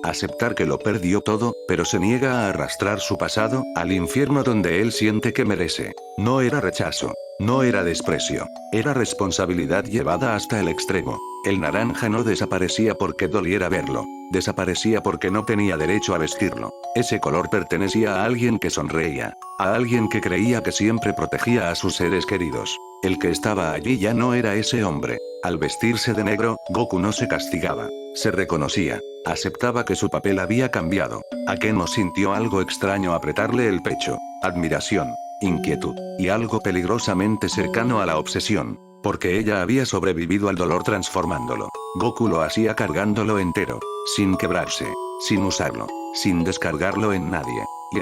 Aceptar que lo perdió todo, pero se niega a arrastrar su pasado, al infierno donde él siente que merece. No era rechazo. No era desprecio. Era responsabilidad llevada hasta el extremo. El naranja no desaparecía porque doliera verlo. Desaparecía porque no tenía derecho a vestirlo. Ese color pertenecía a alguien que sonreía. A alguien que creía que siempre protegía a sus seres queridos. El que estaba allí ya no era ese hombre. Al vestirse de negro, Goku no se castigaba. Se reconocía. Aceptaba que su papel había cambiado. Akeno sintió algo extraño apretarle el pecho. Admiración. Inquietud. Y algo peligrosamente cercano a la obsesión. Porque ella había sobrevivido al dolor transformándolo. Goku lo hacía cargándolo entero. Sin quebrarse. Sin usarlo. Sin descargarlo en nadie. Y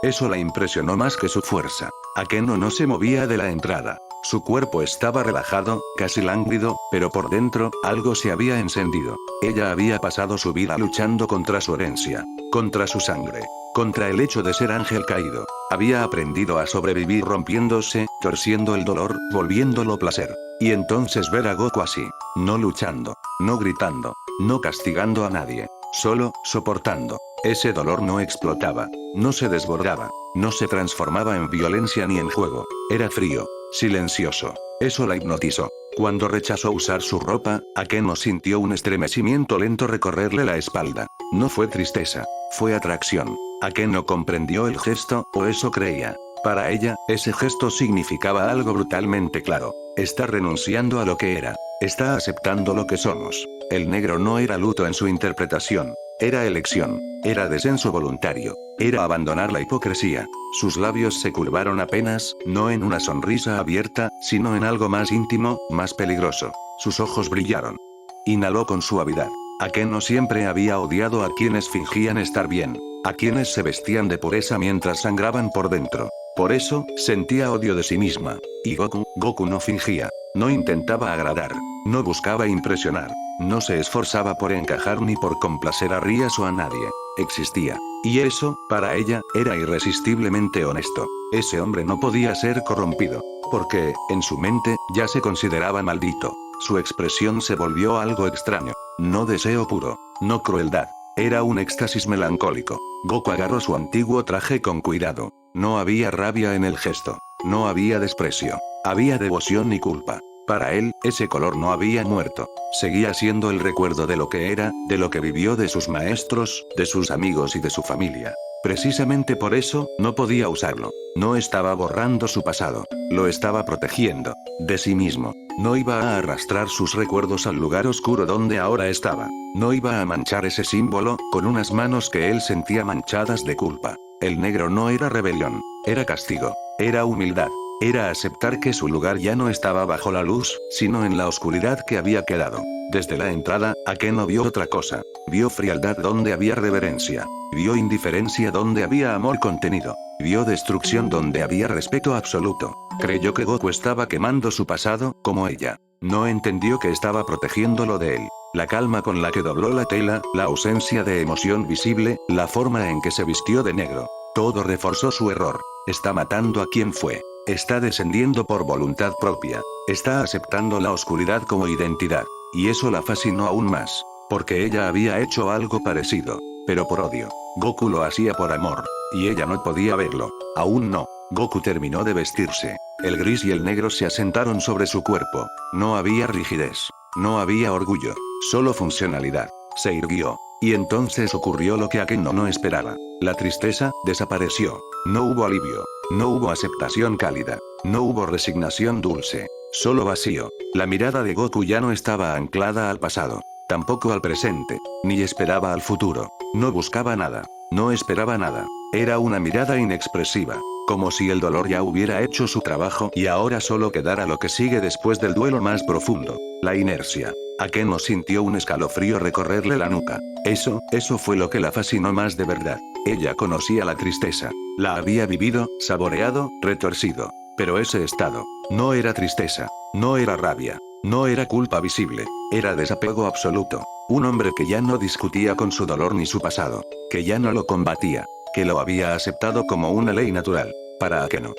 eso la impresionó más que su fuerza. Akeno no se movía de la entrada. Su cuerpo estaba relajado, casi lánguido, pero por dentro, algo se había encendido. Ella había pasado su vida luchando contra su herencia. Contra su sangre. Contra el hecho de ser ángel caído. Había aprendido a sobrevivir rompiéndose, torciendo el dolor, volviéndolo placer. Y entonces ver a Goku así. No luchando. No gritando. No castigando a nadie. Solo, soportando. Ese dolor no explotaba. No se desbordaba. No se transformaba en violencia ni en juego. Era frío. Silencioso. Eso la hipnotizó. Cuando rechazó usar su ropa, Akeno sintió un estremecimiento lento recorrerle la espalda. No fue tristeza. Fue atracción. Akeno comprendió el gesto, o eso creía. Para ella, ese gesto significaba algo brutalmente claro. Está renunciando a lo que era. Está aceptando lo que somos. El negro no era luto en su interpretación. Era elección. Era descenso voluntario. Era abandonar la hipocresía. Sus labios se curvaron apenas, no en una sonrisa abierta, sino en algo más íntimo, más peligroso. Sus ojos brillaron. Inhaló con suavidad. Akeno siempre había odiado a quienes fingían estar bien. A quienes se vestían de pureza mientras sangraban por dentro. Por eso, sentía odio de sí misma. Y Goku no fingía. No intentaba agradar. No buscaba impresionar. No se esforzaba por encajar ni por complacer a Rías o a nadie. Existía. Y eso, para ella, era irresistiblemente honesto. Ese hombre no podía ser corrompido. Porque, en su mente, ya se consideraba maldito. Su expresión se volvió algo extraño. No deseo puro. No crueldad. Era un éxtasis melancólico. Goku agarró su antiguo traje con cuidado. No había rabia en el gesto. No había desprecio. Había devoción y culpa. Para él, ese color no había muerto. Seguía siendo el recuerdo de lo que era, de lo que vivió, de sus maestros, de sus amigos y de su familia. Precisamente por eso, no podía usarlo. No estaba borrando su pasado. Lo estaba protegiendo. De sí mismo. No iba a arrastrar sus recuerdos al lugar oscuro donde ahora estaba. No iba a manchar ese símbolo, con unas manos que él sentía manchadas de culpa. El negro no era rebelión. Era castigo. Era humildad. Era aceptar que su lugar ya no estaba bajo la luz, sino en la oscuridad que había quedado. Desde la entrada, Akeno vio otra cosa. Vio frialdad donde había reverencia. Vio indiferencia donde había amor contenido. Vio destrucción donde había respeto absoluto. Creyó que Goku estaba quemando su pasado, como ella. No entendió que estaba protegiéndolo de él. La calma con la que dobló la tela, la ausencia de emoción visible, la forma en que se vistió de negro. Todo reforzó su error. Está matando a quien fue. Está descendiendo por voluntad propia. Está aceptando la oscuridad como identidad. Y eso la fascinó aún más. Porque ella había hecho algo parecido. Pero por odio. Goku lo hacía por amor. Y ella no podía verlo. Aún no. Goku terminó de vestirse. El gris y el negro se asentaron sobre su cuerpo. No había rigidez. No había orgullo. Solo funcionalidad. Se irguió. Y entonces ocurrió lo que Akeno no esperaba. La tristeza desapareció. No hubo alivio. No hubo aceptación cálida. No hubo resignación dulce. Solo vacío. La mirada de Goku ya no estaba anclada al pasado. Tampoco al presente. Ni esperaba al futuro. No buscaba nada. No esperaba nada. Era una mirada inexpresiva. Como si el dolor ya hubiera hecho su trabajo y ahora solo quedara lo que sigue después del duelo más profundo. La inercia. Akeno sintió un escalofrío recorrerle la nuca. Eso fue lo que la fascinó más de verdad. Ella conocía la tristeza. La había vivido, saboreado, retorcido. Pero ese estado no era tristeza. No era rabia. No era culpa visible. Era desapego absoluto. Un hombre que ya no discutía con su dolor ni su pasado. Que ya no lo combatía. Que lo había aceptado como una ley natural. Para Akeno.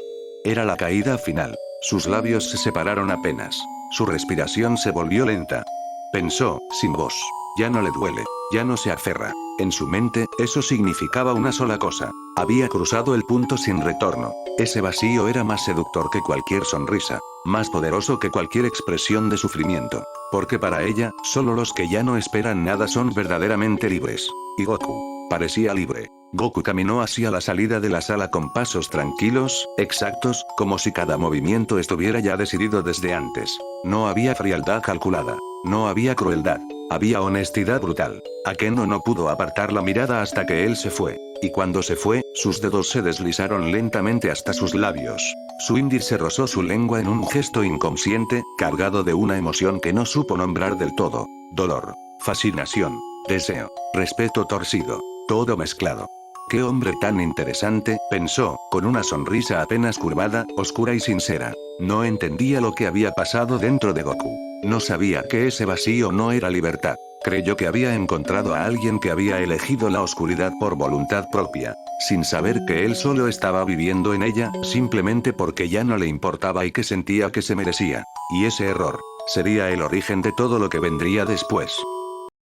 Era la caída final. Sus labios se separaron apenas. Su respiración se volvió lenta. Pensó, sin voz. Ya no le duele. Ya no se aferra. En su mente, eso significaba una sola cosa. Había cruzado el punto sin retorno. Ese vacío era más seductor que cualquier sonrisa. Más poderoso que cualquier expresión de sufrimiento. Porque para ella, solo los que ya no esperan nada son verdaderamente libres. Y Goku parecía libre. Goku caminó hacia la salida de la sala con pasos tranquilos, exactos, como si cada movimiento estuviera ya decidido desde antes. No había frialdad calculada. No había crueldad. Había honestidad brutal. Akeno no pudo apartar la mirada hasta que él se fue. Y cuando se fue, sus dedos se deslizaron lentamente hasta sus labios. Su índice rozó su lengua en un gesto inconsciente, cargado de una emoción que no supo nombrar del todo. Dolor. Fascinación. Deseo. Respeto torcido. Todo mezclado. «Qué hombre tan interesante», pensó, con una sonrisa apenas curvada, oscura y sincera. No entendía lo que había pasado dentro de Goku. No sabía que ese vacío no era libertad. Creyó que había encontrado a alguien que había elegido la oscuridad por voluntad propia, sin saber que él solo estaba viviendo en ella, simplemente porque ya no le importaba y que sentía que se merecía. Y ese error sería el origen de todo lo que vendría después.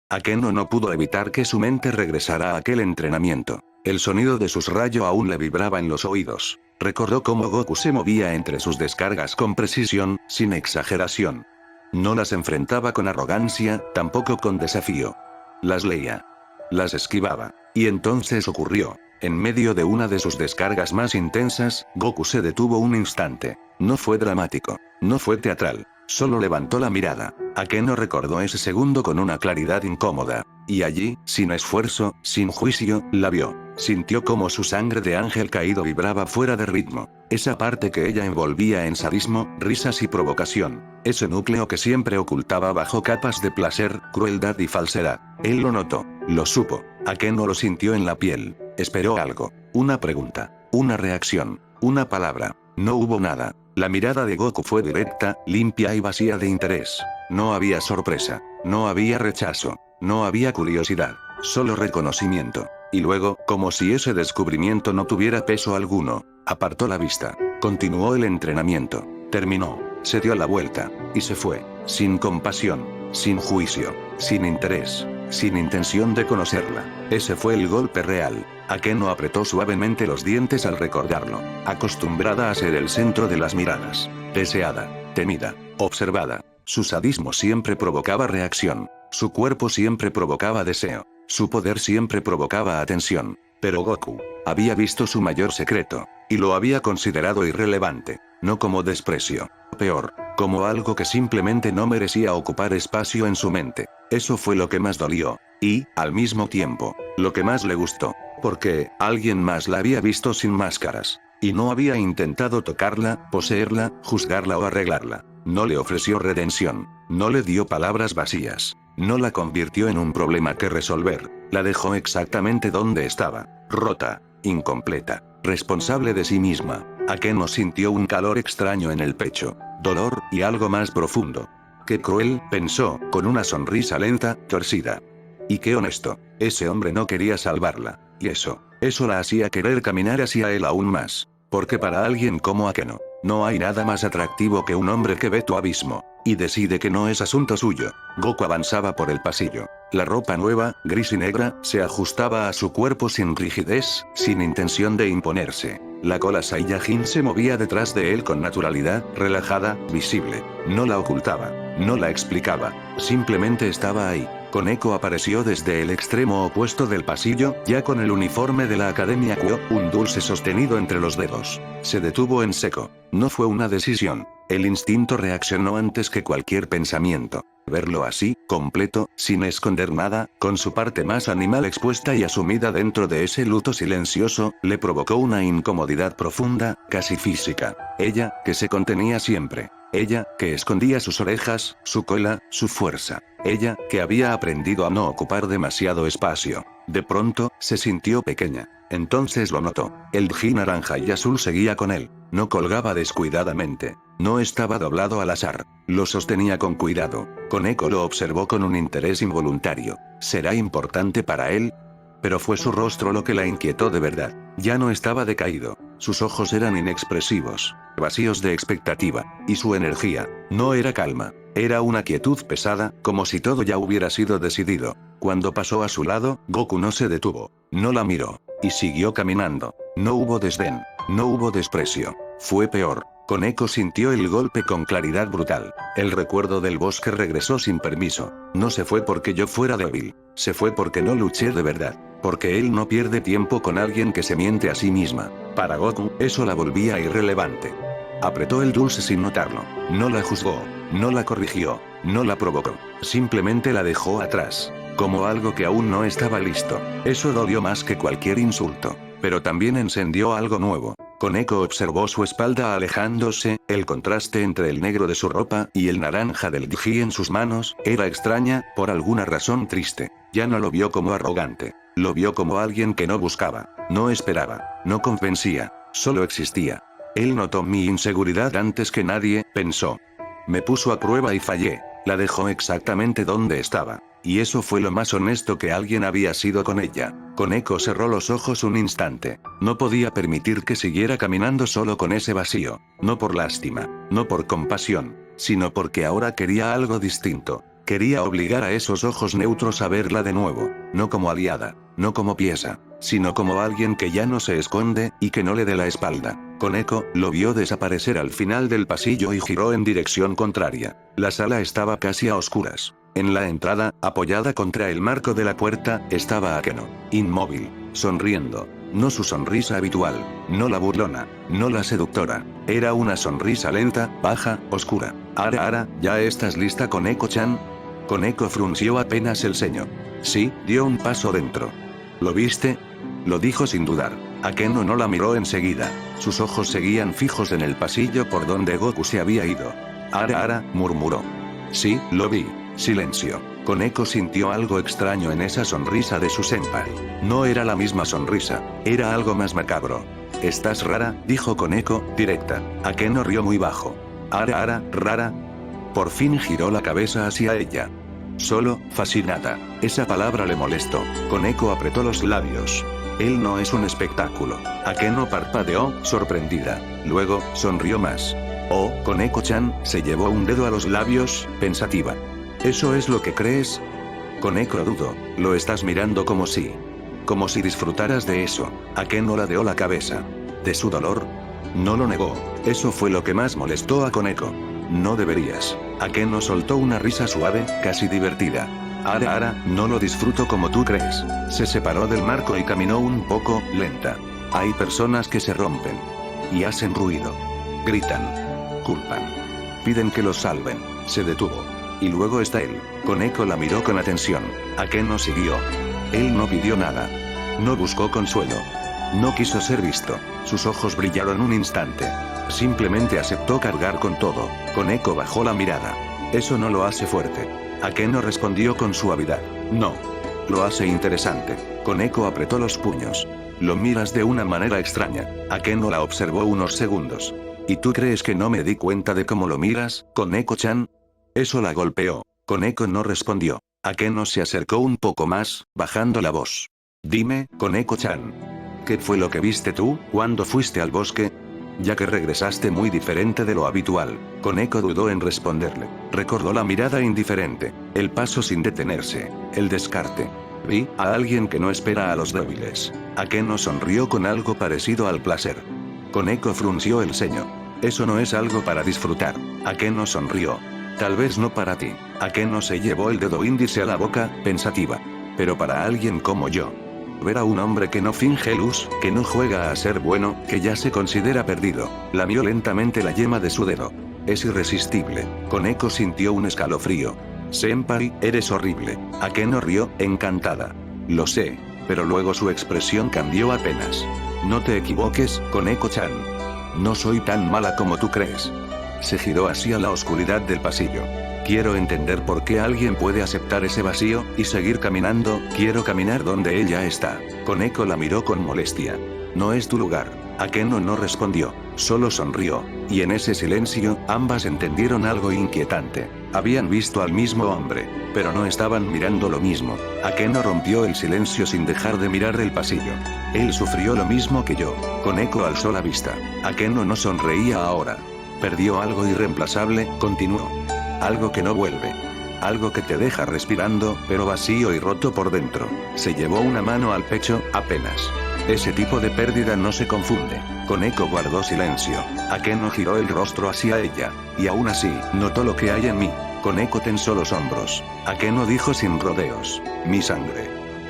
Akeno no pudo evitar que su mente regresara a aquel entrenamiento. El sonido de sus rayos aún le vibraba en los oídos. Recordó cómo Goku se movía entre sus descargas con precisión, sin exageración. No las enfrentaba con arrogancia, tampoco con desafío. Las leía. Las esquivaba. Y entonces ocurrió. En medio de una de sus descargas más intensas, Goku se detuvo un instante. No fue dramático. No fue teatral. Solo levantó la mirada. Akeno recordó ese segundo con una claridad incómoda. Y allí, sin esfuerzo, sin juicio, la vio. Sintió como su sangre de ángel caído vibraba fuera de ritmo. Esa parte que ella envolvía en sadismo, risas y provocación. Ese núcleo que siempre ocultaba bajo capas de placer, crueldad y falsedad. Él lo notó. Lo supo. Akeno lo sintió en la piel. Esperó algo. Una pregunta. Una reacción. Una palabra. No hubo nada. La mirada de Goku fue directa, limpia y vacía de interés. No había sorpresa. No había rechazo. No había curiosidad. Solo reconocimiento. Y luego, como si ese descubrimiento no tuviera peso alguno, apartó la vista. Continuó el entrenamiento. Terminó. Se dio la vuelta. Y se fue. Sin compasión. Sin juicio. Sin interés. Sin intención de conocerla. Ese fue el golpe real. Akeno apretó suavemente los dientes al recordarlo. Acostumbrada a ser el centro de las miradas. Deseada. Temida. Observada. Su sadismo siempre provocaba reacción. Su cuerpo siempre provocaba deseo. Su poder siempre provocaba atención. Pero Goku había visto su mayor secreto. Y lo había considerado irrelevante. No como desprecio. Peor. Como algo que simplemente no merecía ocupar espacio en su mente. Eso fue lo que más dolió. Y, al mismo tiempo, lo que más le gustó. Porque alguien más la había visto sin máscaras. Y no había intentado tocarla, poseerla, juzgarla o arreglarla. No le ofreció redención. No le dio palabras vacías. No la convirtió en un problema que resolver. La dejó exactamente donde estaba. Rota. Incompleta. Responsable de sí misma. Akeno sintió un calor extraño en el pecho. Dolor, y algo más profundo. Qué cruel, pensó, con una sonrisa lenta, torcida. Y qué honesto. Ese hombre no quería salvarla. Y eso la hacía querer caminar hacia él aún más. Porque para alguien como Akeno, no hay nada más atractivo que un hombre que ve tu abismo, y decide que no es asunto suyo. Goku avanzaba por el pasillo. La ropa nueva, gris y negra, se ajustaba a su cuerpo sin rigidez, sin intención de imponerse. La cola Saiyajin se movía detrás de él con naturalidad, relajada, visible. No la ocultaba, no la explicaba, simplemente estaba ahí. Koneko apareció desde el extremo opuesto del pasillo, ya con el uniforme de la Academia Kyo, un dulce sostenido entre los dedos. Se detuvo en seco. No fue una decisión. El instinto reaccionó antes que cualquier pensamiento. Verlo así, completo, sin esconder nada, con su parte más animal expuesta y asumida dentro de ese luto silencioso, le provocó una incomodidad profunda, casi física. Ella, que se contenía siempre. Ella, que escondía sus orejas, su cola, su fuerza. Ella, que había aprendido a no ocupar demasiado espacio. De pronto, se sintió pequeña. Entonces lo notó. El ji naranja y azul seguía con él. No colgaba descuidadamente. No estaba doblado al azar. Lo sostenía con cuidado. Koneko lo observó con un interés involuntario. ¿Será importante para él? Pero fue su rostro lo que la inquietó de verdad. Ya no estaba decaído. Sus ojos eran inexpresivos, vacíos de expectativa. Y su energía, no era calma. Era una quietud pesada, como si todo ya hubiera sido decidido. Cuando pasó a su lado, Goku no se detuvo. No la miró. Y siguió caminando. No hubo desdén. No hubo desprecio. Fue peor. Koneko sintió el golpe con claridad brutal. El recuerdo del bosque regresó sin permiso. No se fue porque yo fuera débil. Se fue porque no luché de verdad. Porque él no pierde tiempo con alguien que se miente a sí misma. Para Goku, eso la volvía irrelevante. Apretó el dulce sin notarlo. No la juzgó. No la corrigió. No la provocó. Simplemente la dejó atrás. Como algo que aún no estaba listo. Eso dolió más que cualquier insulto. Pero también encendió algo nuevo. Koneko observó su espalda alejándose, el contraste entre el negro de su ropa y el naranja del ji en sus manos, era extraña, por alguna razón triste. Ya no lo vio como arrogante. Lo vio como alguien que no buscaba, no esperaba, no convencía, solo existía. Él notó mi inseguridad antes que nadie, pensó. Me puso a prueba y fallé. La dejó exactamente donde estaba. Y eso fue lo más honesto que alguien había sido con ella. Koneko cerró los ojos un instante. No podía permitir que siguiera caminando solo con ese vacío. No por lástima, no por compasión, sino porque ahora quería algo distinto. Quería obligar a esos ojos neutros a verla de nuevo. No como aliada, no como pieza, sino como alguien que ya no se esconde, y que no le dé la espalda. Koneko lo vio desaparecer al final del pasillo y giró en dirección contraria. La sala estaba casi a oscuras. En la entrada, apoyada contra el marco de la puerta, estaba Akeno. Inmóvil, sonriendo. No su sonrisa habitual, no la burlona, no la seductora. Era una sonrisa lenta, baja, oscura. Ara, ¿ya estás lista, Koneko-chan? Koneko frunció apenas el ceño. Sí, dio un paso dentro. ¿Lo viste? Lo dijo sin dudar. Akeno no la miró enseguida. Sus ojos seguían fijos en el pasillo por donde Goku se había ido. Ara, murmuró. Sí, lo vi. Silencio. Koneko sintió algo extraño en esa sonrisa de su senpai. No era la misma sonrisa, era algo más macabro. Estás rara, dijo Koneko, directa. Akeno rió muy bajo. Ara, rara. Por fin giró la cabeza hacia ella. Solo, fascinada. Esa palabra le molestó. Koneko apretó los labios. Él no es un espectáculo. Akeno parpadeó, sorprendida. Luego, sonrió más. Oh, Koneko-chan, se llevó un dedo a los labios, pensativa. ¿Eso es lo que crees? Koneko dudó. Lo estás mirando como si disfrutaras de eso. Akeno ladeó la cabeza. ¿De su dolor? No lo negó. Eso fue lo que más molestó a Koneko. No deberías. Akeno soltó una risa suave, casi divertida. Ara, no lo disfruto como tú crees. Se separó del marco y caminó un poco, lenta. Hay personas que se rompen. Y hacen ruido. Gritan. Culpan. Piden que los salven. Se detuvo. Y luego está él. Koneko la miró con atención. Akeno siguió. Él no pidió nada. No buscó consuelo. No quiso ser visto. Sus ojos brillaron un instante. Simplemente aceptó cargar con todo. Koneko bajó la mirada. Eso no lo hace fuerte. Akeno respondió con suavidad. No. Lo hace interesante. Koneko apretó los puños. Lo miras de una manera extraña. Akeno la observó unos segundos. ¿Y tú crees que no me di cuenta de cómo lo miras, Koneko-chan? Eso la golpeó. Koneko no respondió. Akeno se acercó un poco más, bajando la voz. Dime, Koneko-chan. ¿Qué fue lo que viste tú, cuando fuiste al bosque? Ya que regresaste muy diferente de lo habitual. Koneko dudó en responderle. Recordó la mirada indiferente, el paso sin detenerse, el descarte. Vi a alguien que no espera a los débiles. Akeno sonrió con algo parecido al placer. Koneko frunció el ceño. Eso no es algo para disfrutar. Akeno sonrió. Tal vez no para ti. Akeno se llevó el dedo índice a la boca, pensativa. Pero para alguien como yo. Ver a un hombre que no finge luz, que no juega a ser bueno, que ya se considera perdido. Lamió lentamente la yema de su dedo. Es irresistible. Koneko sintió un escalofrío. Senpai, eres horrible. Akeno rió, encantada. Lo sé. Pero luego su expresión cambió apenas. No te equivoques, Koneko-chan. No soy tan mala como tú crees. Se giró hacia la oscuridad del pasillo. Quiero entender por qué alguien puede aceptar ese vacío, y seguir caminando. Quiero caminar donde ella está. Koneko la miró con molestia. No es tu lugar. Akeno no respondió, solo sonrió, y en ese silencio, ambas entendieron algo inquietante. Habían visto al mismo hombre, pero no estaban mirando lo mismo. Akeno rompió el silencio sin dejar de mirar el pasillo. Él sufrió lo mismo que yo. Koneko alzó la vista. Akeno no sonreía ahora. Perdió algo irreemplazable, continuó. Algo que no vuelve. Algo que te deja respirando, pero vacío y roto por dentro. Se llevó una mano al pecho, apenas. Ese tipo de pérdida no se confunde. Koneko guardó silencio. Akeno giró el rostro hacia ella. Y aún así, notó lo que hay en mí. Koneko tensó los hombros. Akeno dijo sin rodeos. Mi sangre.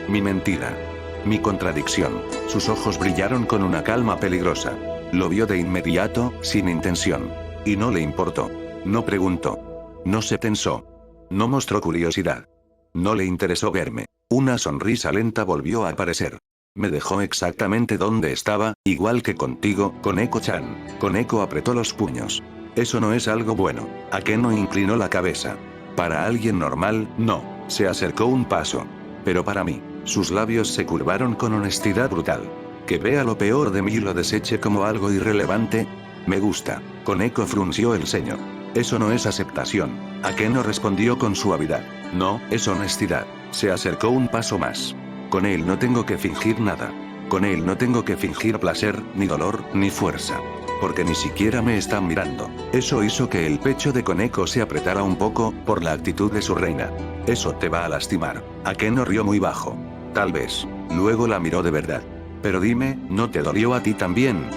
Mi mentira. Mi contradicción. Sus ojos brillaron con una calma peligrosa. Lo vio de inmediato, sin intención. Y no le importó. No preguntó. No se tensó. No mostró curiosidad. No le interesó verme. Una sonrisa lenta volvió a aparecer. Me dejó exactamente donde estaba, igual que contigo, Koneko-chan. Koneko apretó los puños. Eso no es algo bueno. Akeno inclinó la cabeza. Para alguien normal, no. Se acercó un paso. Pero para mí, sus labios se curvaron con honestidad brutal. Que vea lo peor de mí y lo deseche como algo irrelevante. Me gusta. Koneko frunció el ceño. Eso no es aceptación. Akeno respondió con suavidad. No, es honestidad. Se acercó un paso más. Con él no tengo que fingir nada. Con él no tengo que fingir placer, ni dolor, ni fuerza. Porque ni siquiera me están mirando. Eso hizo que el pecho de Koneko se apretara un poco, por la actitud de su reina. Eso te va a lastimar. Akeno rió muy bajo. Tal vez. Luego la miró de verdad. Pero dime, ¿no te dolió a ti también?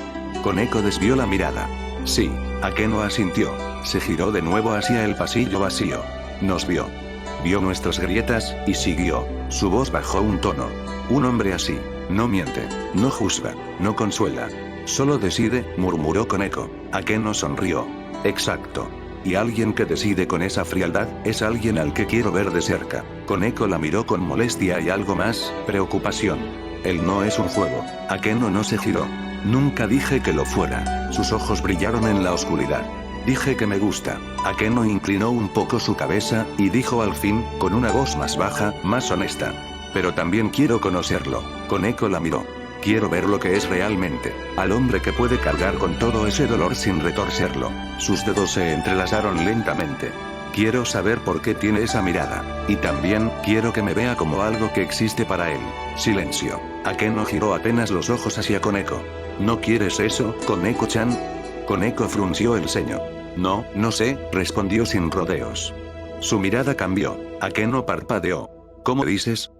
Koneko desvió la mirada. Sí. Akeno asintió. Se giró de nuevo hacia el pasillo vacío. Nos vio. Vio nuestras grietas, y siguió. Su voz bajó un tono. Un hombre así, no miente, no juzga, no consuela. Solo decide, murmuró Koneko. Akeno sonrió. Exacto. Y alguien que decide con esa frialdad, es alguien al que quiero ver de cerca. Koneko la miró con molestia y algo más, preocupación. Él no es un juego. Akeno no se giró. Nunca dije que lo fuera. Sus ojos brillaron en la oscuridad. Dije que me gusta. Akeno inclinó un poco su cabeza, y dijo al fin, con una voz más baja, más honesta. Pero también quiero conocerlo. Koneko la miró. Quiero ver lo que es realmente. Al hombre que puede cargar con todo ese dolor sin retorcerlo. Sus dedos se entrelazaron lentamente. Quiero saber por qué tiene esa mirada. Y también, quiero que me vea como algo que existe para él. Silencio. Akeno giró apenas los ojos hacia Koneko. ¿No quieres eso, Koneko-chan? Koneko frunció el ceño. No, no sé, respondió sin rodeos. Su mirada cambió. Akeno parpadeó. ¿Cómo dices?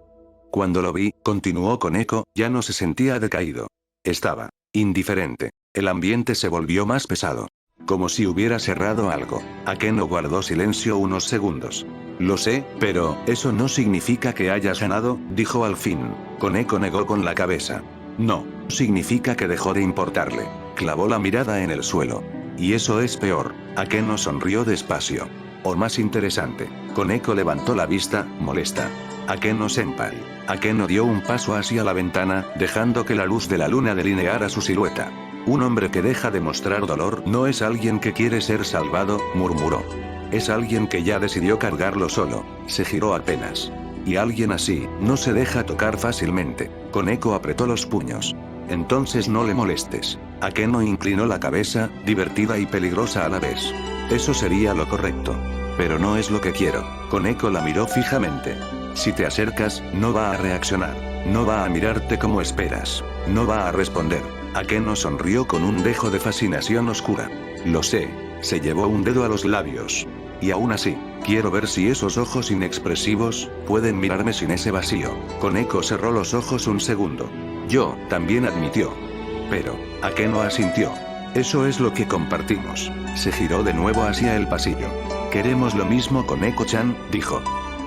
Cuando lo vi, continuó Koneko, ya no se sentía decaído. Estaba indiferente. El ambiente se volvió más pesado. Como si hubiera cerrado algo. Akeno guardó silencio unos segundos. Lo sé, pero, eso no significa que hayas ganado, dijo al fin. Koneko negó con la cabeza. No, significa que dejó de importarle. Clavó la mirada en el suelo. Y eso es peor. Akeno sonrió despacio. O más interesante. Koneko levantó la vista, molesta. Akeno-senpai. Akeno dio un paso hacia la ventana, dejando que la luz de la luna delineara su silueta. Un hombre que deja de mostrar dolor no es alguien que quiere ser salvado, murmuró. Es alguien que ya decidió cargarlo solo. Se giró apenas. Y alguien así, no se deja tocar fácilmente. Koneko apretó los puños. Entonces no le molestes. Akeno inclinó la cabeza, divertida y peligrosa a la vez. Eso sería lo correcto. Pero no es lo que quiero. Koneko la miró fijamente. Si te acercas, no va a reaccionar. No va a mirarte como esperas. No va a responder. Akeno sonrió con un dejo de fascinación oscura. Lo sé. Se llevó un dedo a los labios. Y aún así, quiero ver si esos ojos inexpresivos pueden mirarme sin ese vacío. Koneko cerró los ojos un segundo. Yo, también admitió. Pero, Akeno asintió. Eso es lo que compartimos. Se giró de nuevo hacia el pasillo. Queremos lo mismo, Koneko-chan, dijo.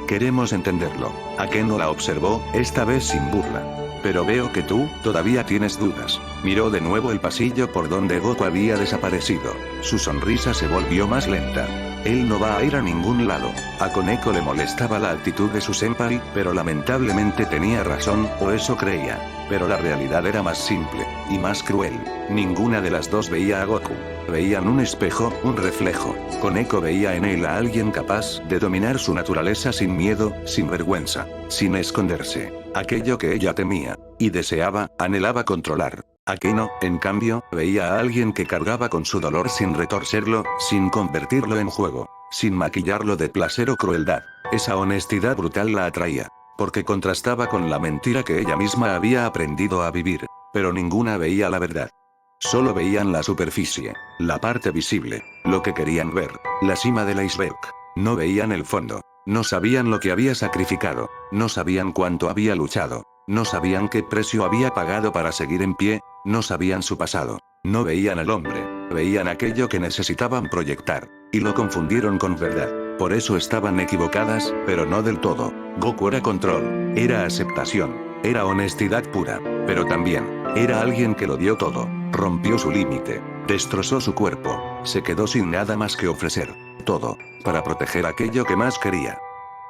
Queremos entenderlo. Akeno la observó, esta vez sin burla. Pero veo que tú, todavía tienes dudas. Miró de nuevo el pasillo por donde Goku había desaparecido. Su sonrisa se volvió más lenta. Él no va a ir a ningún lado. A Koneko le molestaba la actitud de su senpai, pero lamentablemente tenía razón, o eso creía. Pero la realidad era más simple, y más cruel. Ninguna de las dos veía a Goku. Veían un espejo, un reflejo. Koneko veía en él a alguien capaz de dominar su naturaleza sin miedo, sin vergüenza, sin esconderse. Aquello que ella temía, y deseaba, anhelaba controlar. Akeno, en cambio, veía a alguien que cargaba con su dolor sin retorcerlo, sin convertirlo en juego, sin maquillarlo de placer o crueldad. Esa honestidad brutal la atraía, porque contrastaba con la mentira que ella misma había aprendido a vivir. Pero ninguna veía la verdad. Solo veían la superficie, la parte visible, lo que querían ver, la cima del iceberg. No veían el fondo. No sabían lo que había sacrificado, no sabían cuánto había luchado, no sabían qué precio había pagado para seguir en pie, no sabían su pasado. No veían al hombre, veían aquello que necesitaban proyectar, y lo confundieron con verdad. Por eso estaban equivocadas, pero no del todo. Goku era control, era aceptación, era honestidad pura, pero también, era alguien que lo dio todo, rompió su límite, destrozó su cuerpo, se quedó sin nada más que ofrecer, todo, para proteger aquello que más quería,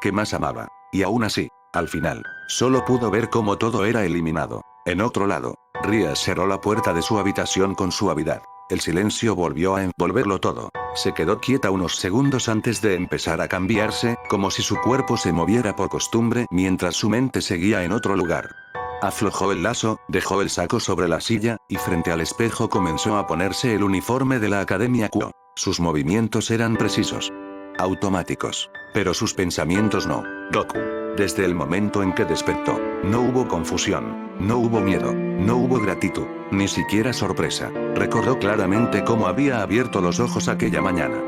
que más amaba. Y aún así, al final, solo pudo ver cómo todo era eliminado. En otro lado, Ria cerró la puerta de su habitación con suavidad. El silencio volvió a envolverlo todo. Se quedó quieta unos segundos antes de empezar a cambiarse, como si su cuerpo se moviera por costumbre mientras su mente seguía en otro lugar. Aflojó el lazo, dejó el saco sobre la silla, y frente al espejo comenzó a ponerse el uniforme de la Academia Kuo. Sus movimientos eran precisos, automáticos. Pero sus pensamientos no. Goku. Desde el momento en que despertó, no hubo confusión, no hubo miedo, no hubo gratitud, ni siquiera sorpresa. Recordó claramente cómo había abierto los ojos aquella mañana.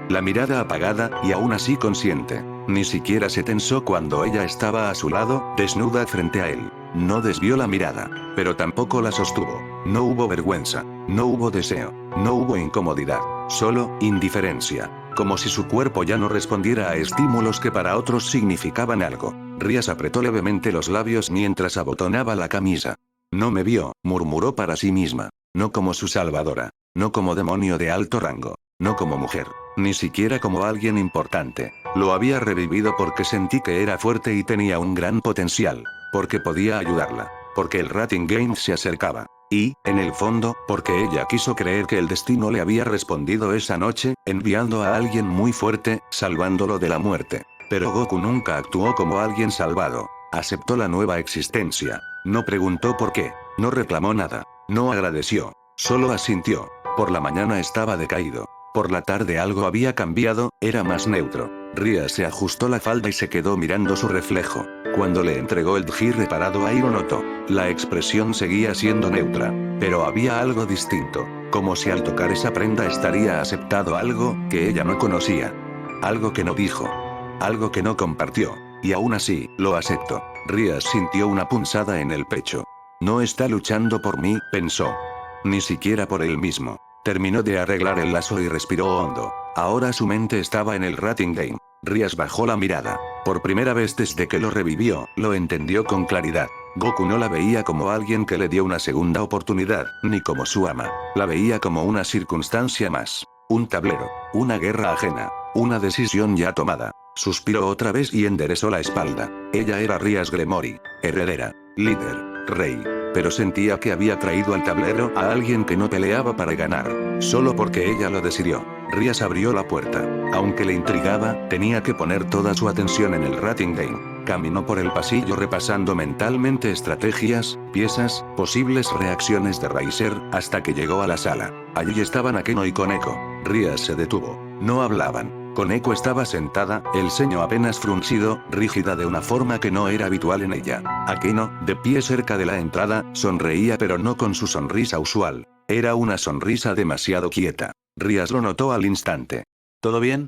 La mirada apagada, y aún así consciente. Ni siquiera se tensó cuando ella estaba a su lado, desnuda frente a él. No desvió la mirada, pero tampoco la sostuvo. No hubo vergüenza, no hubo deseo, no hubo incomodidad, solo indiferencia. Como si su cuerpo ya no respondiera a estímulos que para otros significaban algo. Ria apretó levemente los labios mientras abotonaba la camisa. No me vio, murmuró para sí misma. No como su salvadora. No como demonio de alto rango. No como mujer. Ni siquiera como alguien importante. Lo había revivido porque sentí que era fuerte y tenía un gran potencial. Porque podía ayudarla. Porque el Rating Game se acercaba. Y, en el fondo, porque ella quiso creer que el destino le había respondido esa noche, enviando a alguien muy fuerte, salvándolo de la muerte. Pero Goku nunca actuó como alguien salvado. Aceptó la nueva existencia. No preguntó por qué. No reclamó nada. No agradeció. Solo asintió. Por la mañana estaba decaído. Por la tarde algo había cambiado, era más neutro. Ria se ajustó la falda y se quedó mirando su reflejo. Cuando le entregó el Dji reparado a Hironoto, la expresión seguía siendo neutra. Pero había algo distinto. Como si al tocar esa prenda estaría aceptado algo que ella no conocía. Algo que no dijo. Algo que no compartió. Y aún así, lo aceptó. Ria sintió una punzada en el pecho. No está luchando por mí, pensó. Ni siquiera por él mismo. Terminó de arreglar el lazo y respiró hondo. Ahora su mente estaba en el Rating Game. Ria bajó la mirada. Por primera vez desde que lo revivió, lo entendió con claridad. Goku no la veía como alguien que le dio una segunda oportunidad, ni como su ama. La veía como una circunstancia más. Un tablero. Una guerra ajena. Una decisión ya tomada. Suspiró otra vez y enderezó la espalda. Ella era Rias Gremory. Heredera. Líder. Rey. Pero sentía que había traído al tablero a alguien que no peleaba para ganar. Solo porque ella lo decidió. Rias abrió la puerta. Aunque le intrigaba, tenía que poner toda su atención en el Rating Game. Caminó por el pasillo repasando mentalmente estrategias, piezas, posibles reacciones de Riser, hasta que llegó a la sala. Allí estaban Akeno y Koneko. Rias se detuvo. No hablaban. Koneko estaba sentada, el ceño apenas fruncido, rígida de una forma que no era habitual en ella. Akeno, de pie cerca de la entrada, sonreía pero no con su sonrisa usual. Era una sonrisa demasiado quieta. Rias lo notó al instante. ¿Todo bien?,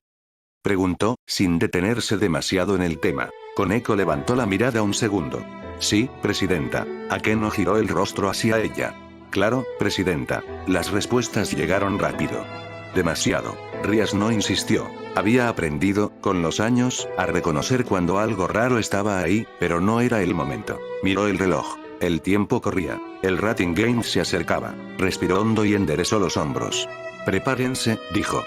preguntó, sin detenerse demasiado en el tema. Koneko levantó la mirada un segundo. Sí, presidenta. Akeno giró el rostro hacia ella. Claro, presidenta. Las respuestas llegaron rápido. Demasiado. Rias no insistió. Había aprendido, con los años, a reconocer cuando algo raro estaba ahí, pero no era el momento. Miró el reloj. El tiempo corría. El Rating Game se acercaba. Respiró hondo y enderezó los hombros. Prepárense, dijo.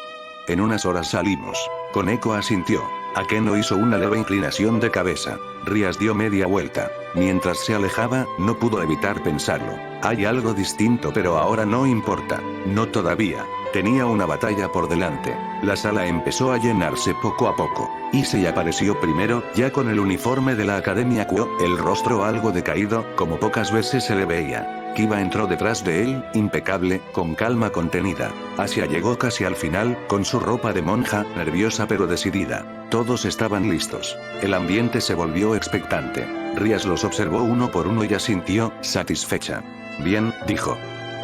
En unas horas salimos. Koneko asintió. Akeno hizo una leve inclinación de cabeza. Rias dio media vuelta. Mientras se alejaba, no pudo evitar pensarlo. Hay algo distinto pero ahora no importa. No todavía. Tenía una batalla por delante. La sala empezó a llenarse poco a poco. Issei apareció primero, ya con el uniforme de la Academia Kuo, el rostro algo decaído, como pocas veces se le veía. Kiba entró detrás de él, impecable, con calma contenida. Asia llegó casi al final, con su ropa de monja, nerviosa pero decidida. Todos estaban listos. El ambiente se volvió expectante. Rias los observó uno por uno y asintió, satisfecha. Bien, dijo.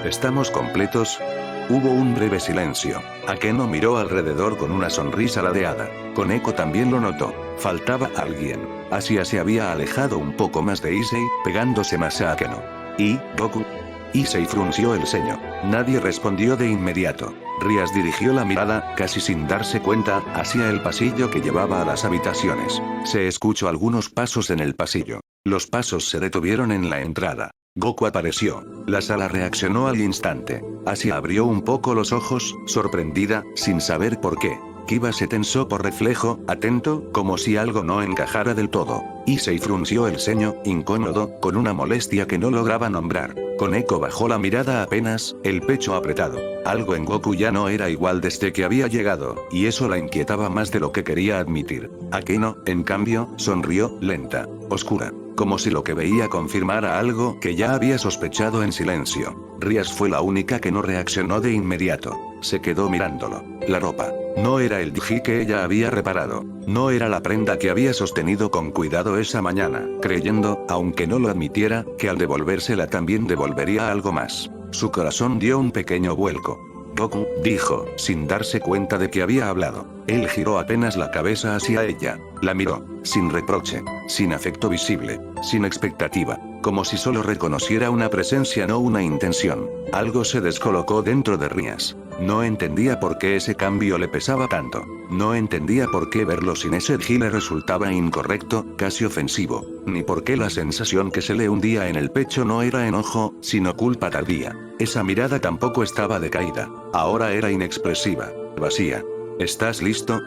¿Estamos completos? Hubo un breve silencio. Akeno miró alrededor con una sonrisa ladeada. Koneko también lo notó. Faltaba alguien. Asia se había alejado un poco más de Issei, pegándose más a Akeno. ¿Y, Goku? Issei frunció el ceño. Nadie respondió de inmediato. Rias dirigió la mirada, casi sin darse cuenta, hacia el pasillo que llevaba a las habitaciones. Se escuchó algunos pasos en el pasillo. Los pasos se detuvieron en la entrada. Goku apareció. La sala reaccionó al instante. Asia abrió un poco los ojos, sorprendida, sin saber por qué. Kiba se tensó por reflejo, atento, como si algo no encajara del todo. Issei frunció el ceño, incómodo, con una molestia que no lograba nombrar. Koneko bajó la mirada apenas, el pecho apretado. Algo en Goku ya no era igual desde que había llegado, y eso la inquietaba más de lo que quería admitir. Akeno, en cambio, sonrió, lenta, oscura. Como si lo que veía confirmara algo que ya había sospechado en silencio. Rias fue la única que no reaccionó de inmediato. Se quedó mirándolo. La ropa. No era el Digi que ella había reparado. No era la prenda que había sostenido con cuidado esa mañana, creyendo, aunque no lo admitiera, que al devolvérsela también devolvería algo más. Su corazón dio un pequeño vuelco. Goku, dijo, sin darse cuenta de que había hablado. Él giró apenas la cabeza hacia ella. La miró, sin reproche, sin afecto visible, sin expectativa, como si solo reconociera una presencia no una intención. Algo se descolocó dentro de Rias. No entendía por qué ese cambio le pesaba tanto. No entendía por qué verlo sin ese Digi le resultaba incorrecto, casi ofensivo, ni por qué la sensación que se le hundía en el pecho no era enojo, sino culpa tardía. Esa mirada tampoco estaba decaída. Ahora era inexpresiva, vacía. ¿Estás listo?,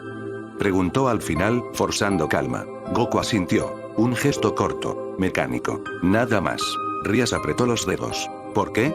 preguntó al final, forzando calma. Goku asintió. Un gesto corto, mecánico. Nada más. Rias apretó los dedos. ¿Por qué?,